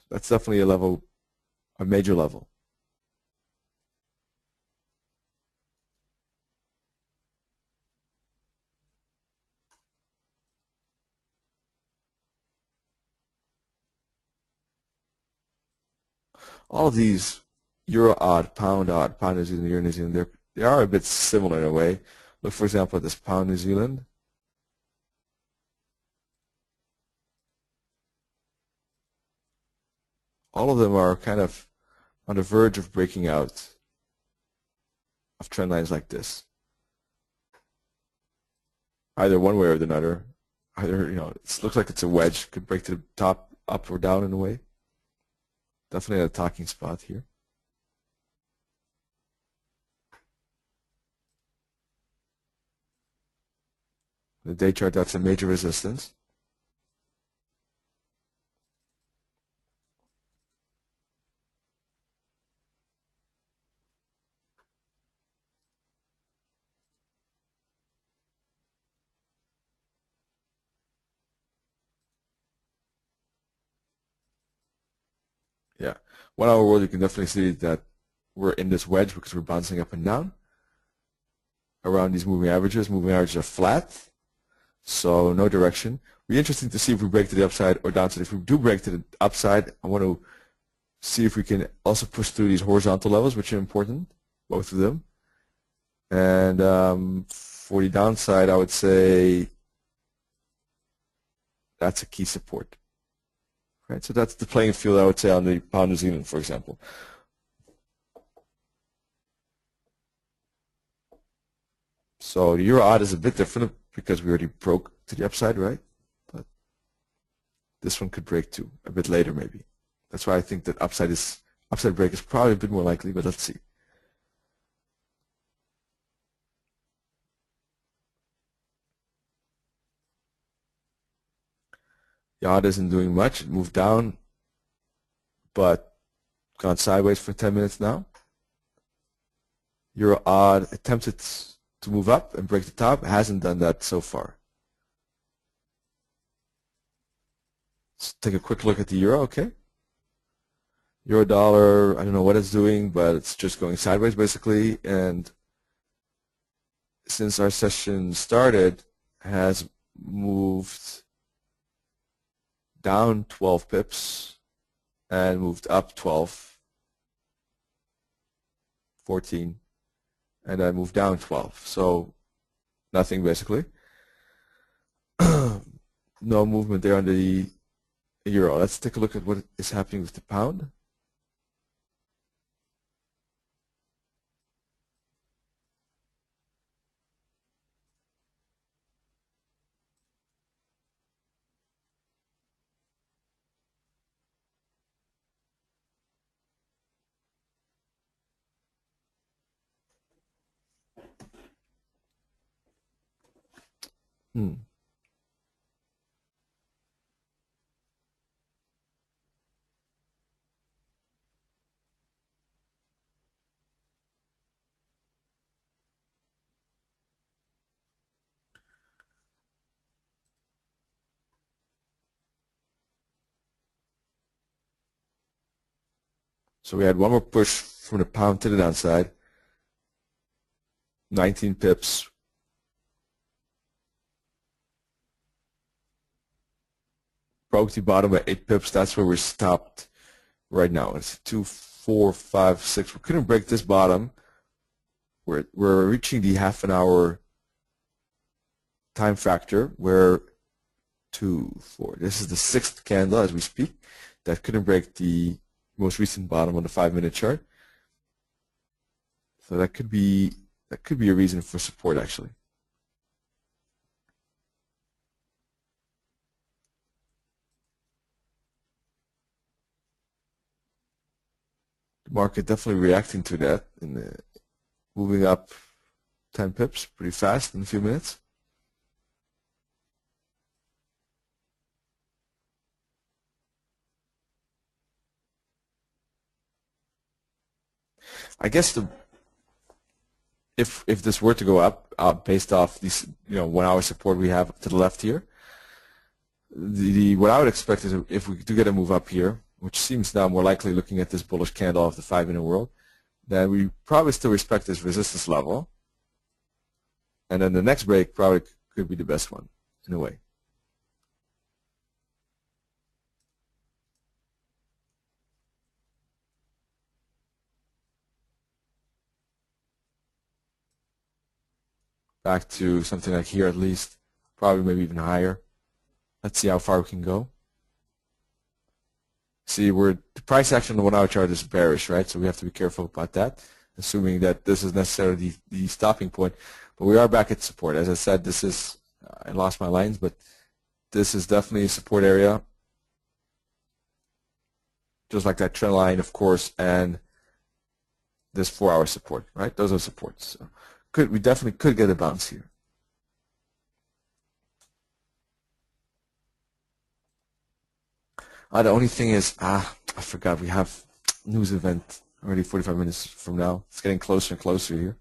That's definitely a major level. All of these euro odd, pound New Zealand, euro New Zealand, they are a bit similar in a way. Look, for example, at this pound New Zealand. all of them are kind of on the verge of breaking out of trend lines like this. Either one way or the other. Either, it looks like it's a wedge, could break to the top, up or down in a way. Definitely a talking spot here. The day chart, that's a major resistance. Yeah, 1 hour world, you can definitely see that we're in this wedge because we're bouncing up and down around these moving averages. Moving averages are flat, so no direction. It'll be interesting to see if we break to the upside or downside. If we do break to the upside, I want to see if we can also push through these horizontal levels, which are important, both of them. And for the downside, I would say that's a key support. Right, so that's the playing field, I would say, on the pound New Zealand, for example. So the euro odd is a bit different because we already broke to the upside, right? But this one could break too, a bit later maybe. That's why I think that upside break is probably a bit more likely, but let's see. The odd isn't doing much. It moved down, but gone sideways for 10 minutes now. Euro odd attempted to move up and break the top. It hasn't done that so far. Let's take a quick look at the euro, okay? Eurodollar, I don't know what it's doing, but it's just going sideways basically. And since our session started, has moved down 12 pips and moved up 12, 14, and then moved down 12. So nothing basically. No movement there on the euro. Let's take a look at what is happening with the pound. So we had one more push from the pound to the downside, 19 pips. Broke the bottom at 8 pips. That's where we're stopped right now. It's 2, 4, 5, 6. We couldn't break this bottom. We're reaching the half an hour time factor where 2, 4. This is the 6th candle as we speak. That couldn't break the most recent bottom on the 5-minute chart. So that could be a reason for support actually. The market definitely reacting to that and moving up 10 pips pretty fast in a few minutes. I guess if this were to go up based off these 1 hour support we have to the left here, what I would expect is if we do get a move up here, which seems now more likely looking at this bullish candle of the 5-minute world, then we probably still respect this resistance level, and then the next break probably could be the best one in a way. Back to something like here at least, probably maybe even higher. Let's see how far we can go. See, the price action on the 1 hour chart is bearish, right? So we have to be careful about that, assuming that this is necessarily the stopping point. But we are back at support. As I said, this is, I lost my lines, but this is definitely a support area. Just like that trend line, of course, and this 4 hour support, right? Those are supports. So we definitely could get a bounce here. The only thing is, I forgot we have news event already 45 minutes from now. It's getting closer and closer here.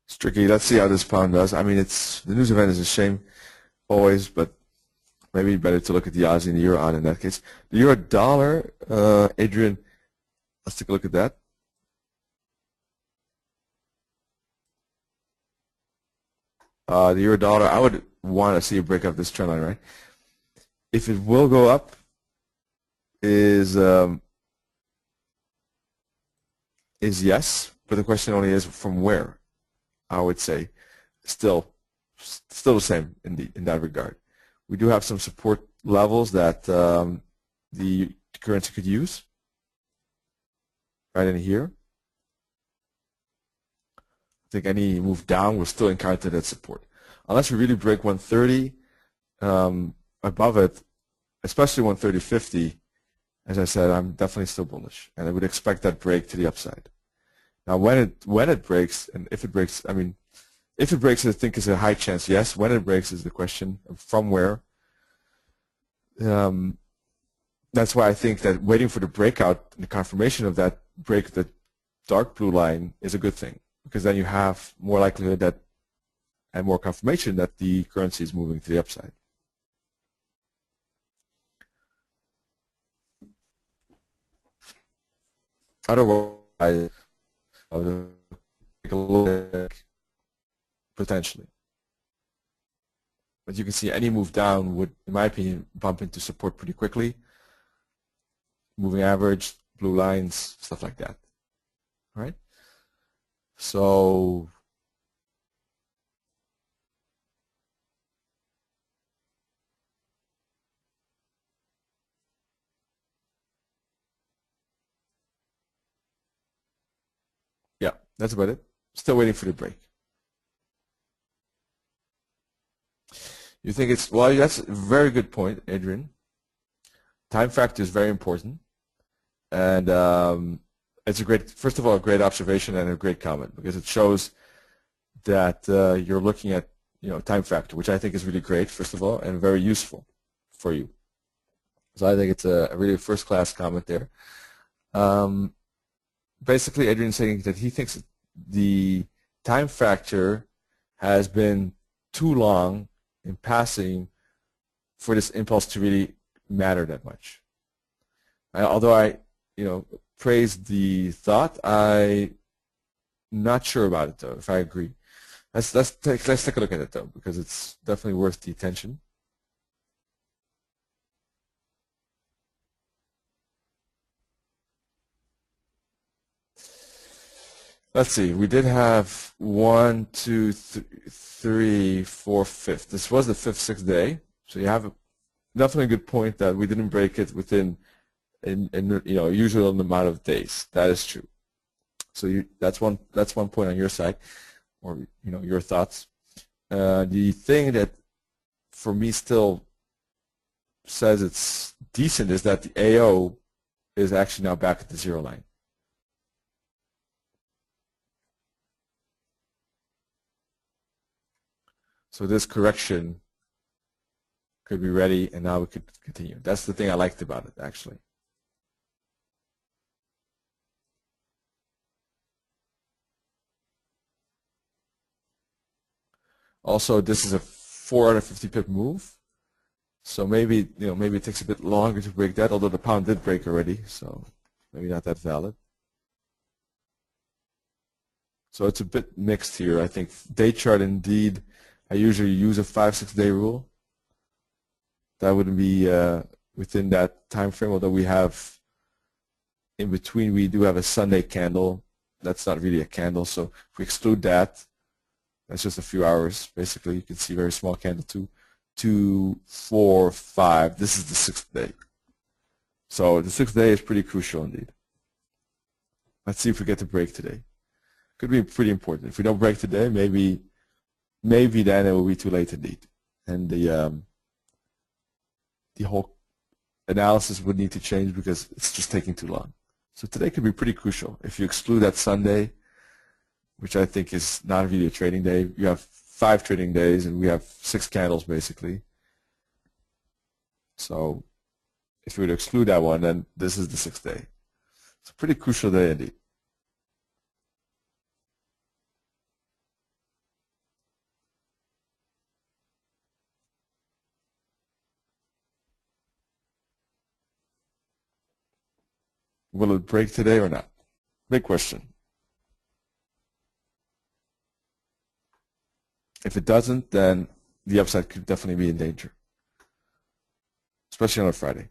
It's tricky. Let's see how this pound does. I mean, the news event is a shame always, but maybe better to look at the Aussie and the Euro on in that case. The Euro dollar, Adrian, let's take a look at that. The Euro dollar, I would want to see a break of this trend line, right? If it will go up, is yes, but the question only is from where. I would say still the same in that regard. We do have some support levels that the currency could use right in here. I think any move down will still encounter that support. Unless we really break 130 above it, especially 130.50, as I said, I'm definitely still bullish, and I would expect that break to the upside. Now, when it breaks, and if it breaks, I mean, if it breaks, I think is a high chance, yes. When it breaks is the question, from where. That's why I think that waiting for the breakout and the confirmation of that break, the dark blue line, is a good thing, because then you have more likelihood that and more confirmation that the currency is moving to the upside. Otherwise, I would take a look potentially. But you can see any move down would, in my opinion, bump into support pretty quickly. Moving average, blue lines, stuff like that. All right? So yeah, that's about it. Still waiting for the break. You think it's, well, that's a very good point, Adrian. Time factor is very important. And it's a great, first of all, a great observation and a great comment, because it shows that you're looking at, time factor, which I think is really great, first of all, and very useful for you. So I think it's a really first-class comment there. Basically, Adrian's saying that he thinks the time factor has been too long in passing for this impulse to really matter that much. Although I, praise the thought, I'm not sure about it though, if I agree. Let's take a look at it though, because it's definitely worth the attention. Let's see, we did have 1, 2, 3, 4, 5th. This was the 5th, 6th day. So you have definitely a good point that we didn't break it within usual amount of days. That is true. So that's one point on your side, or your thoughts. The thing that for me still says it's decent is that the AO is actually now back at the zero line. So this correction could be ready, and now we could continue. That's the thing I liked about it, actually. Also, this is a 450 pip move, so maybe maybe it takes a bit longer to break that. Although the pound did break already, so maybe not that valid. So it's a bit mixed here. I think day chart indeed. I usually use a 5-6 day rule. That wouldn't be within that time frame. Although we have in between, we do have a Sunday candle. That's not really a candle. So if we exclude that. That's just a few hours, basically. You can see very small candle, 2, 4, 5. This is the 6th day. So the 6th day is pretty crucial indeed. Let's see if we get to break today. Could be pretty important. If we don't break today, maybe then it will be too late indeed. And the whole analysis would need to change because it's just taking too long. So today could be pretty crucial. If you exclude that Sunday, which I think is not really a trading day. You have 5 trading days, and we have 6 candles basically. So if we would exclude that one, then this is the 6th day. It's a pretty crucial day indeed. Will it break today or not? Big question. If it doesn't, then the upside could definitely be in danger, especially on a Friday.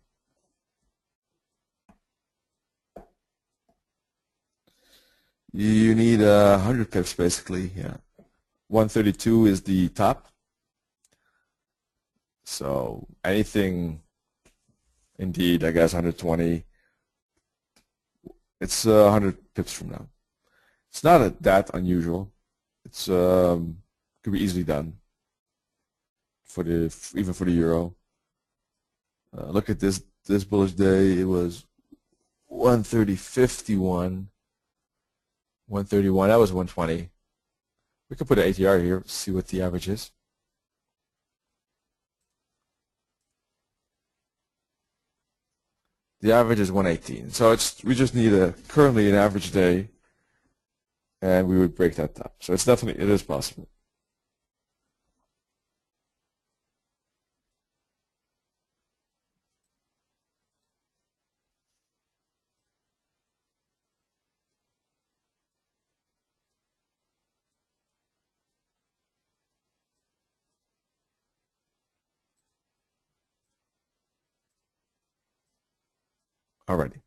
You need 100 pips basically. Yeah, 132 is the top. So anything, indeed, I guess 120. It's 100 pips from now. It's not that unusual. It's could be easily done for even for the euro. Look at this bullish day. It was 130.51, 131. That was 120. We could put an ATR here, see what the average is. The average is 118. So we just need currently an average day, and we would break that top. So it is possible. Alrighty.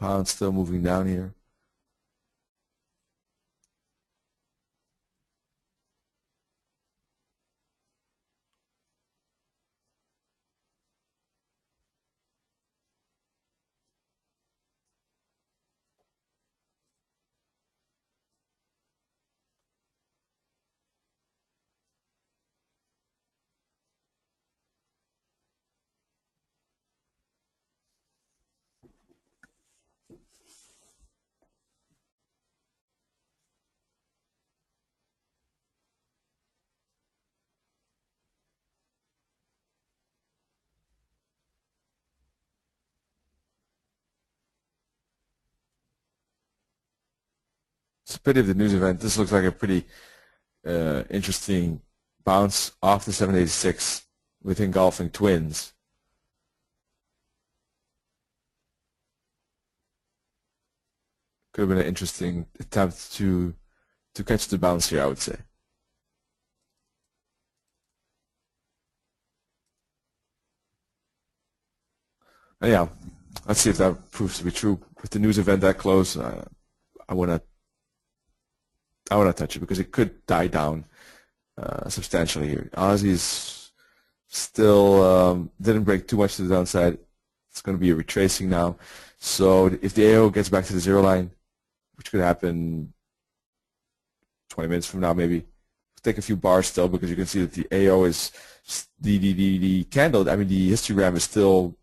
Pound still moving down here. It's a pity of the news event. This looks like a pretty interesting bounce off the 786 with engulfing twins. Could have been an interesting attempt to catch the bounce here, I would say. And yeah, let's see if that proves to be true. With the news event that close, I wanna touch it because it could die down substantially here. Aussie is Still didn't break too much to the downside. It's going to be a retracing now. So if the AO gets back to the zero line, which could happen 20 minutes from now maybe, take a few bars still, because you can see that the AO is the candle, I mean the histogram is still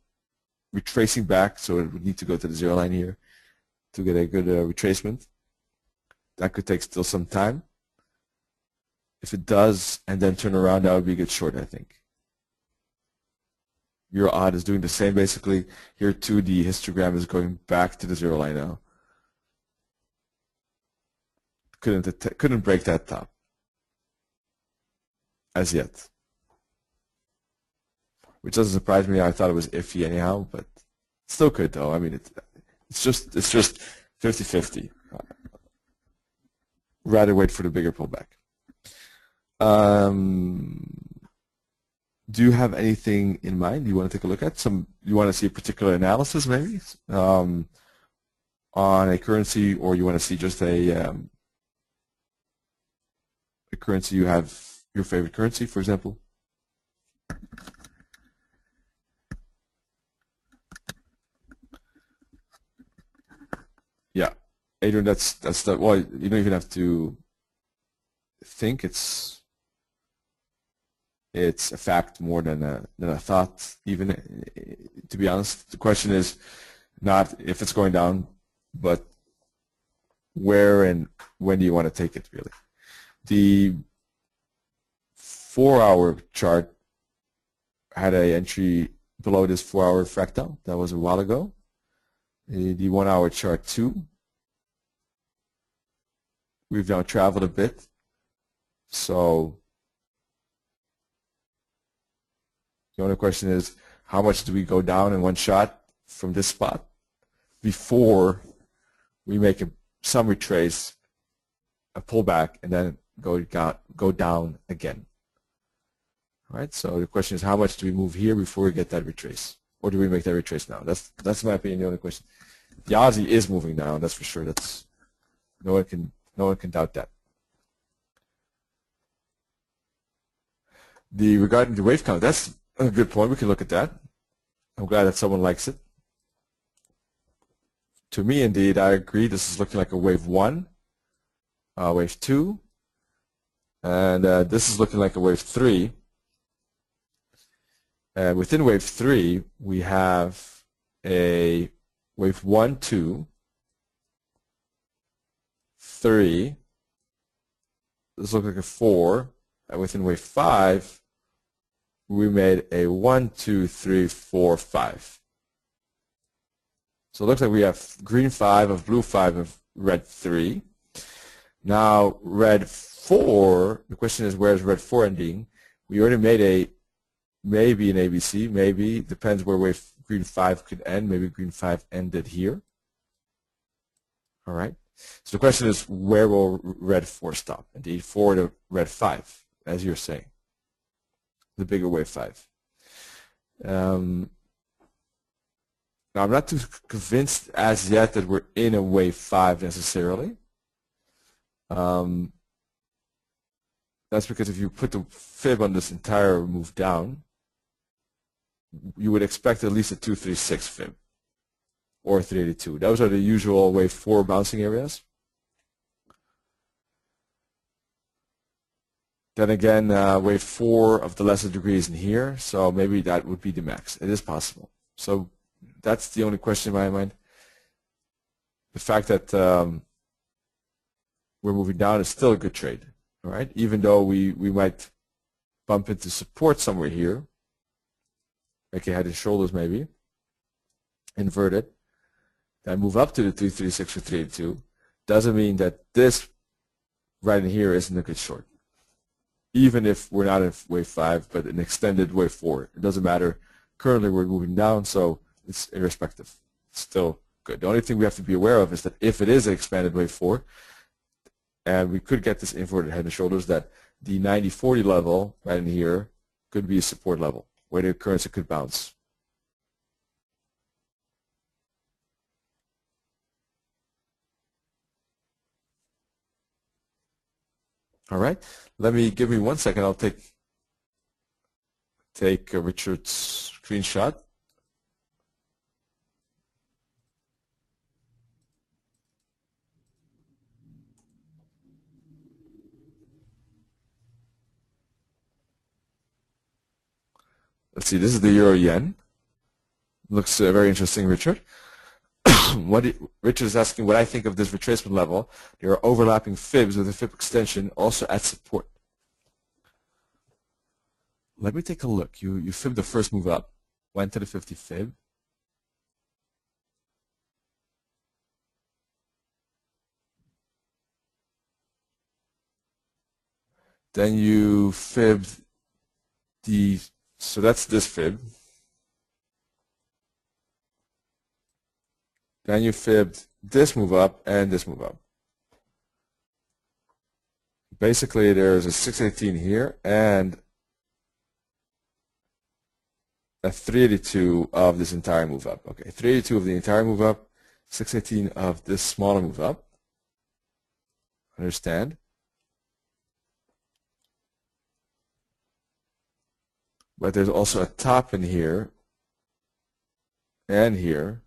retracing back, so it would need to go to the zero line here to get a good retracement. That could take still some time. If it does and then turn around, that would be a good short, I think. Euro odd is doing the same basically. Here too, the histogram is going back to the zero line now. Couldn't break that top as yet, which doesn't surprise me. I thought it was iffy anyhow, but still could though. I mean, it's just 50-50. Rather wait for the bigger pullback. Do you have anything in mind you want to take a look at? You want to see a particular analysis maybe on a currency, or you want to see just a currency you have, your favorite currency, for example? Yeah, Adrian, that's the, well, you don't even have to think. It's a fact more than a thought, even, to be honest. The question is not if it's going down, but where and when do you want to take it, really. The 4-hour chart had an entry below this 4-hour fractal. That was a while ago. The 1-hour chart too. We've now traveled a bit. So the only question is, how much do we go down in one shot from this spot before we make some retrace, a pullback, and then go down again? All right. So the question is, how much do we move here before we get that retrace, or do we make that retrace now? That's in my opinion the only question. The Aussie is moving down. That's for sure. That's no one can doubt that. Regarding the wave count, that's a good point. We can look at that. I'm glad that someone likes it. To me, indeed, I agree. This is looking like a wave 1, wave 2, and this is looking like a wave 3. Within wave 3, we have a wave 1, 2, 3. This looks like a 4. And within wave 5, we made a 1, 2, 3, 4, 5. So it looks like we have green 5 of blue 5 of red 3. Now red 4, the question is, where's red 4 ending? We already made maybe an ABC, maybe, depends where wave green 5 could end. Maybe green 5 ended here. All right. So the question is, where will red 4 stop? Indeed, 4 to red 5, as you're saying, the bigger wave 5. Now, I'm not too convinced as yet that we're in a wave 5 necessarily. That's because if you put the fib on this entire move down, you would expect at least a 236 fib or 382. Those are the usual wave 4 bouncing areas. Then again, wave 4 of the lesser degree is in here, so maybe that would be the max. It is possible. So that's the only question in my mind. The fact that we're moving down is still a good trade, all right? Even though we might bump into support somewhere here, like head and shoulders maybe, inverted, then move up to the 336 or 382, doesn't mean that this right in here isn't a good short. Even if we're not in wave 5, but an extended wave 4. It doesn't matter. Currently we're moving down, so it's irrespective. It's still good. The only thing we have to be aware of is that if it is an expanded wave 4, and we could get this inverted head and shoulders, that the 90-40 level right in here could be a support level where the currency could bounce. All right, give me 1 second. I'll take take Richard's screenshot. Let's see, this is the Euro Yen. Looks very interesting, Richard. Richard is asking what I think of this retracement level. There are overlapping fibs with a fib extension also at support. Let me take a look. You fibbed the first move up, went to the 50 fib. Then you fibbed so that's this fib. Then you fibbed this move up and this move up. Basically, there's a 618 here and a 382 of this entire move up. Okay, 382 of the entire move up, 618 of this smaller move up. Understand? But there's also a top in here and here.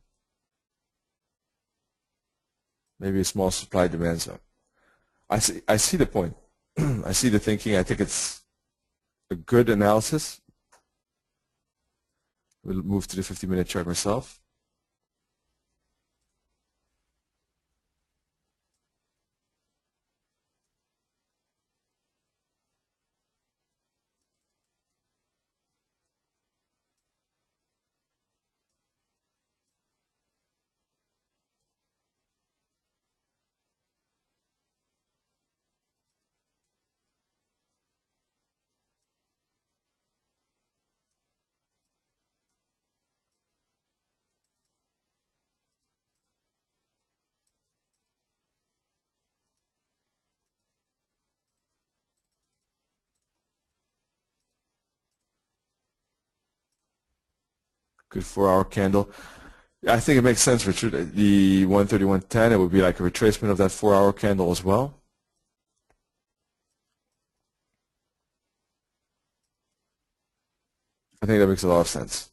Maybe a small supply demand zone. I see the point. I see the thinking. I think it's a good analysis. We'll move to the 50-minute chart myself. Good 4-hour candle. I think it makes sense, Richard. The 131.10, it would be like a retracement of that 4-hour candle as well. I think that makes a lot of sense.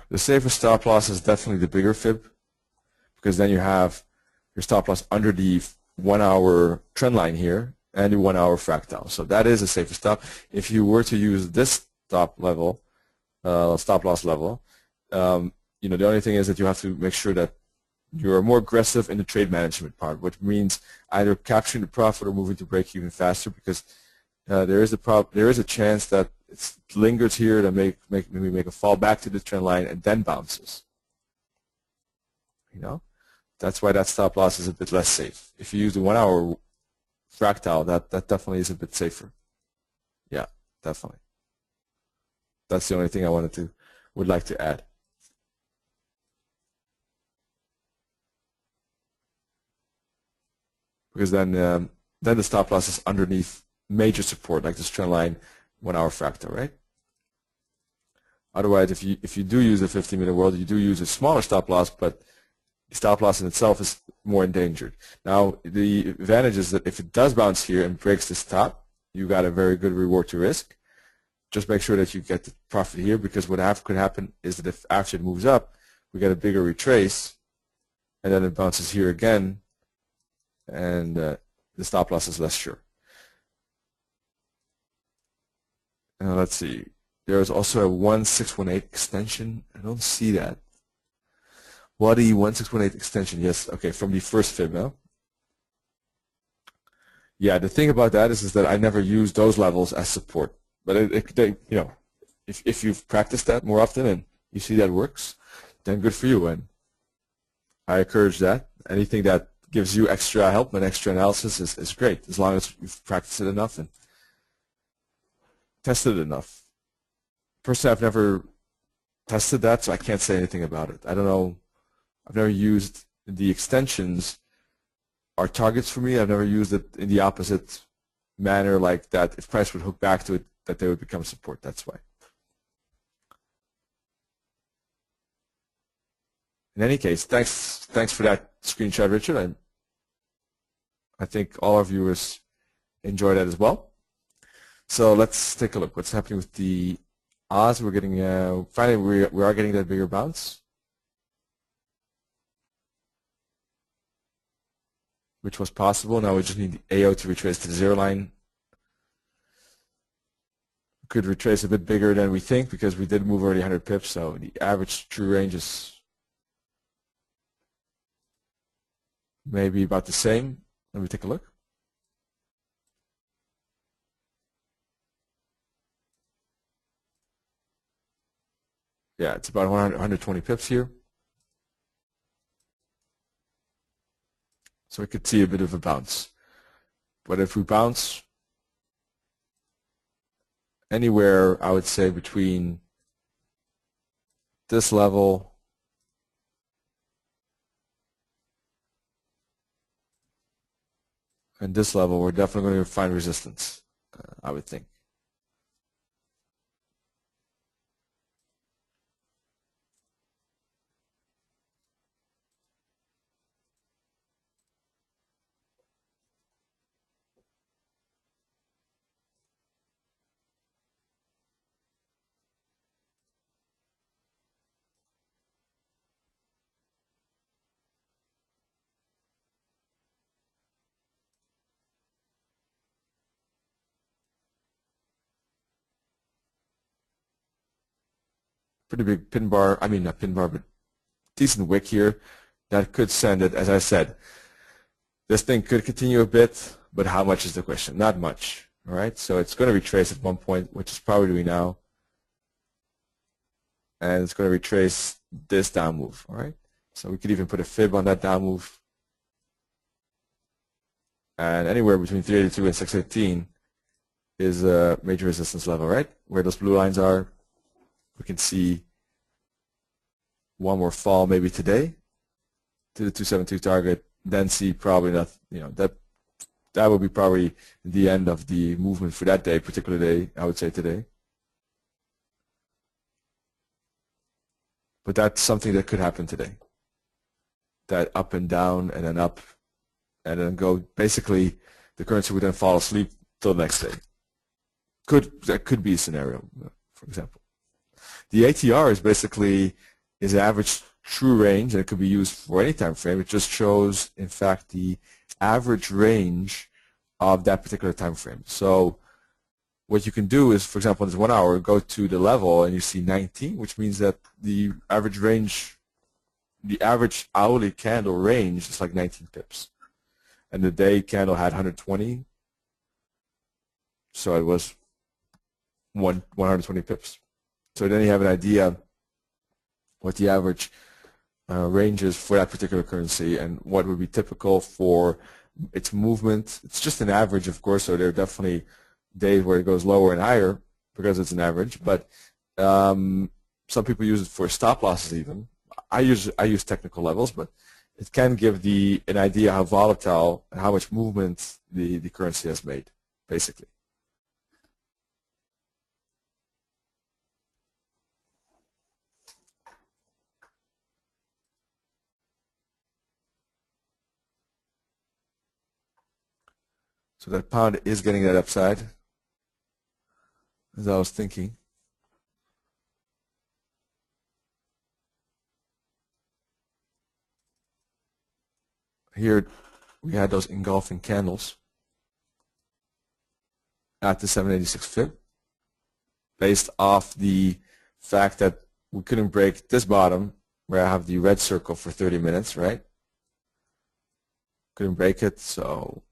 The safer stop loss is definitely the bigger fib, because then you have your stop loss under the 1-hour trend line here and the 1-hour fractal. So that is a safer stop. If you were to use this stop loss level, the only thing is that you have to make sure that you're more aggressive in the trade management part, which means either capturing the profit or moving to break even faster, because there is a chance that it lingers here to maybe make a fall back to the trend line and then bounces. That's why that stop loss is a bit less safe. If you use the 1-hour fractal, that definitely is a bit safer. Yeah, definitely. That's the only thing I would like to add. Because then the stop loss is underneath major support, like this trend line 1-hour fractal, right? Otherwise, if you do use a 50-minute world, you do use a smaller stop loss, but the stop loss in itself is more endangered. Now, the advantage is that if it does bounce here and breaks this top, you got a very good reward to risk. Just make sure that you get the profit here, because what could happen is that if after it moves up, we get a bigger retrace, and then it bounces here again, and the stop loss is less sure. Let's see. There is also a 1618 extension. I don't see that. What the 1618 extension? Yes. Okay, from the first fib now. Yeah, the thing about that is that I never use those levels as support. But if you've practiced that more often and you see that works, then good for you. And I encourage that. Anything that gives you extra help and extra analysis is great, as long as you've practiced it enough and tested it enough. Personally, I've never tested that, so I can't say anything about it. I don't know. I've never used the extensions are targets for me. I've never used it in the opposite manner, like that if price would hook back to it, that they would become support. That's why. In any case, thanks for that screenshot, Richard. I think all our viewers enjoyed that as well. So let's take a look. What's happening with the Oz? We're getting finally we are getting that bigger bounce, which was possible. Now we just need the AO to retrace to the zero line. Could retrace a bit bigger than we think because we did move already 100 pips. So the average true range is maybe about the same. Let me take a look. Yeah, it's about 120 pips here. So we could see a bit of a bounce. But if we bounce anywhere, I would say between this level and this level, we're definitely going to find resistance, I would think. Pretty big pin bar, I mean not pin bar, but decent wick here that could send it. As I said, this thing could continue a bit, but how much is the question? Not much. All right, so it's going to retrace at one point, which is probably doing now, and it's going to retrace this down move. All right, so we could even put a fib on that down move, and anywhere between 382 and 618 is a major resistance level, right? Where those blue lines are, we can see one more fall maybe today to the 272 target, then see probably not, that would be probably the end of the movement for that day, particular day, I would say today. But that's something that could happen today. That up and down and then up and then go, basically the currency would then fall asleep till the next day. That could be a scenario, for example. The ATR is basically average true range, and it could be used for any time frame. It just shows, in fact, the average range of that particular time frame. So what you can do is, for example, in this 1 hour, go to the level and you see 19, which means that the average range, the average hourly candle range is like 19 pips. And the day candle had 120, so it was 120 pips. So then you have an idea what the average range is for that particular currency and what would be typical for its movement. It's just an average, of course, so there are definitely days where it goes lower and higher because it's an average, but some people use it for stop losses even. I use technical levels, but it can give an idea how volatile and how much movement the currency has made, basically. So that pound is getting that upside, as I was thinking. Here we had those engulfing candles at the 786 fib, based off the fact that we couldn't break this bottom where I have the red circle for 30 minutes, right? Couldn't break it, so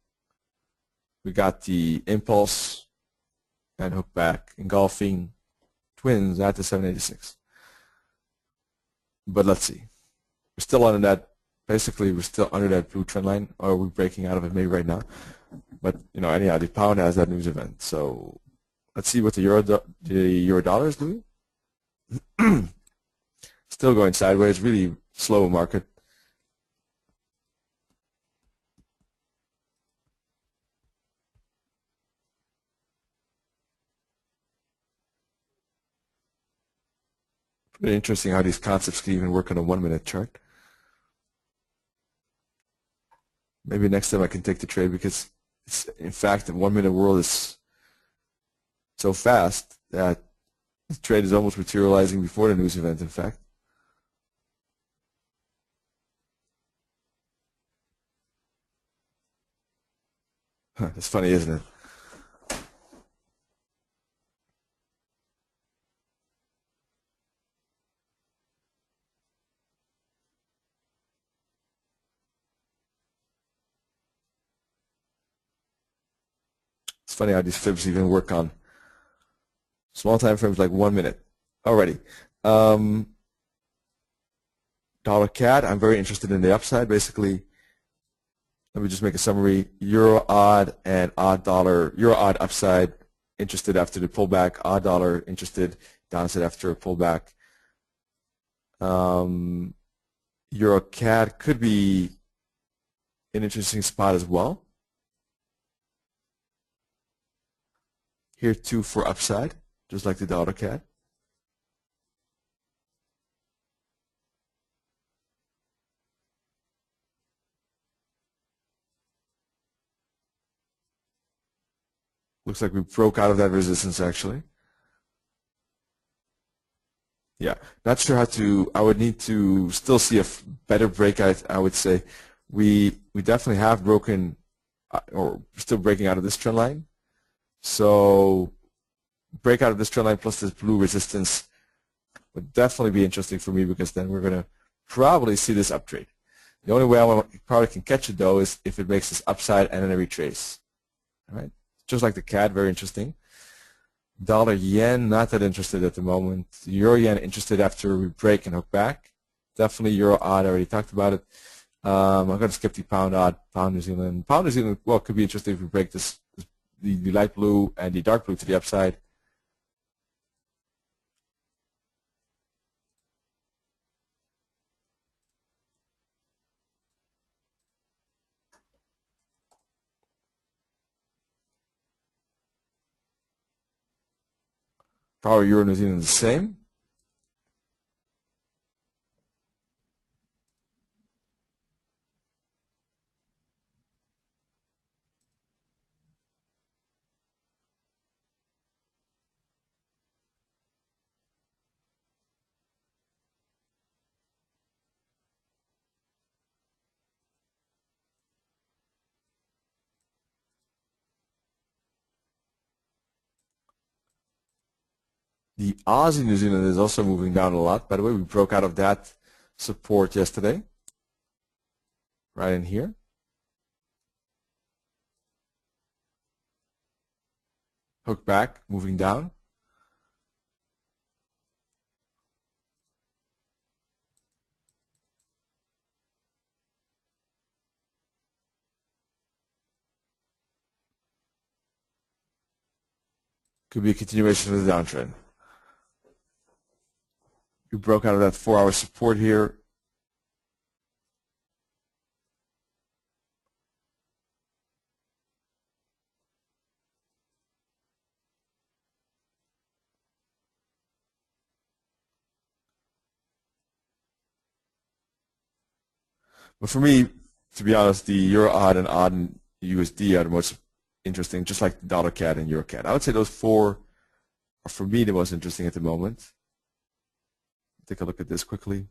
we got the impulse and hook back, engulfing twins at the 786. But let's see. We're still under that, basically we're still under that blue trend line, or we're breaking out of it maybe right now. But anyhow, the pound has that news event. So let's see what the Eurodollar is doing. Still going sideways, really slow market. Very interesting how these concepts can even work on a 1-minute chart. Maybe next time I can take the trade because in fact the 1-minute world is so fast that the trade is almost materializing before the news event, in fact. That's funny, isn't it? It's funny how these fibs even work on small time frames like 1 minute. Alrighty. Dollar CAD, I'm very interested in the upside. Basically, let me just make a summary. Euro odd and odd dollar. Euro odd upside, interested after the pullback. Odd dollar, interested downside after a pullback. Euro CAD could be an interesting spot as well. Here too for upside, just like the dollar CAD. Looks like we broke out of that resistance actually. Yeah, not sure how to. I would need to still see a better breakout. I would say we definitely have broken or still breaking out of this trend line. So break out of this trend line plus this blue resistance would definitely be interesting for me because then we're going to probably see this uptrade. The only way I probably can catch it though is if it makes this upside and then a retrace. All right, just like the CAD, very interesting. Dollar yen, not that interested at the moment. Euro yen, interested after we break and hook back. Definitely euro odd, I already talked about it. I'm going to skip the pound odd, pound New Zealand. Pound New Zealand, well, could be interesting if we break this, the light blue and the dark blue to the upside. Probably euro New Zealand the same. The Aussie New Zealand is also moving down a lot. By the way, we broke out of that support yesterday, right in here. Hook back, moving down. Could be a continuation of the downtrend. We broke out of that 4-hour support here. But for me, to be honest, the euro odd and odd and USD are the most interesting, just like the dollar CAD and euro CAD. I would say those four are for me the most interesting at the moment. Take a look at this quickly.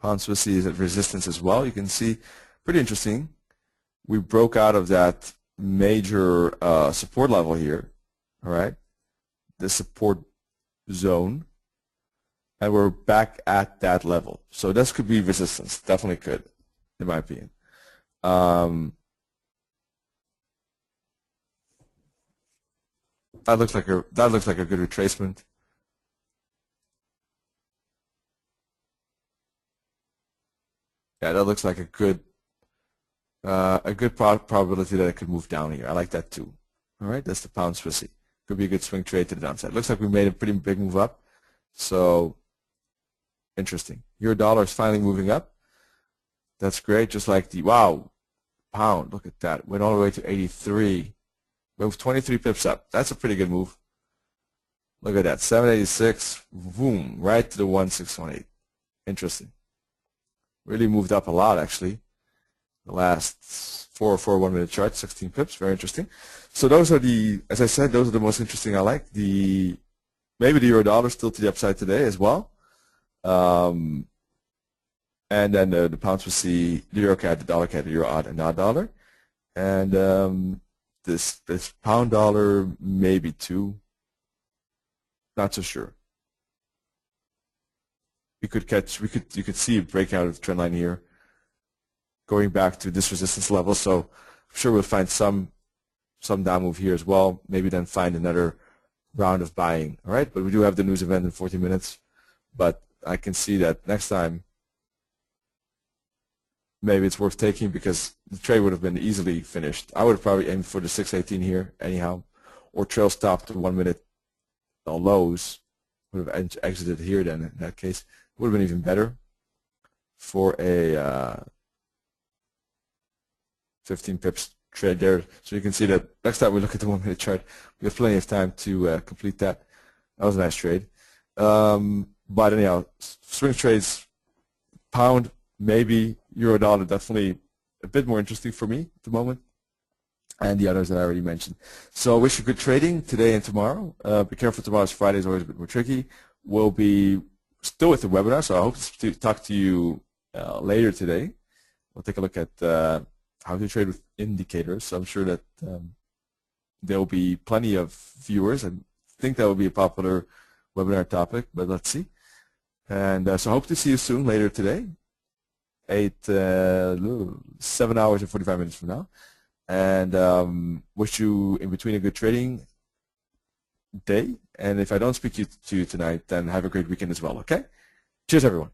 Pound Swissy is at resistance as well. You can see, pretty interesting. We broke out of that major support level here, all right, the support zone, and we're back at that level. So this could be resistance, definitely could, in my opinion. That looks like a good retracement. Yeah, that looks like a good probability that it could move down here. I like that too. All right, that's the pound Swissy. Could be a good swing trade to the downside. Looks like we made a pretty big move up. So interesting. Eurodollar is finally moving up. That's great. Just like the, wow, pound, look at that. Went all the way to 83. Moved 23 pips up. That's a pretty good move. Look at that, 786, boom, right to the 1618. Interesting. Really moved up a lot, actually. The last 4 1-minute charts, 16 pips, very interesting. So those are the, as I said, those are the most interesting I like. Maybe the Eurodollar still to the upside today as well. And then the pounds we see, the Euro CAD, the dollar CAD, the Euro odd, and not dollar. And this pound dollar, maybe too. Not so sure. You could see a breakout of the trend line here, going back to this resistance level. So I'm sure we'll find some down move here as well. Maybe then find another round of buying. All right, but we do have the news event in 40 minutes. But I can see that next time maybe it's worth taking because the trade would have been easily finished. I would have probably aimed for the 618 here anyhow, or trail stop to 1 minute lows. Would have exited here then in that case. Would have been even better for a 15 pips trade there. So you can see that next time we look at the 1 minute chart, we have plenty of time to complete that. That was a nice trade. But anyhow, swing trades, pound, maybe, Eurodollar, definitely a bit more interesting for me at the moment. And the others that I already mentioned. So I wish you good trading today and tomorrow. Be careful, tomorrow's Friday is always a bit more tricky. We'll be still with the webinar, so I hope to talk to you later today. We'll take a look at how to trade with indicators. So I'm sure that there will be plenty of viewers. I think that will be a popular webinar topic, but let's see. And so I hope to see you soon later today, 7 hours and 45 minutes from now. And wish you in between a good trading day. And if I don't speak to you tonight, then have a great weekend as well, okay? Cheers, everyone.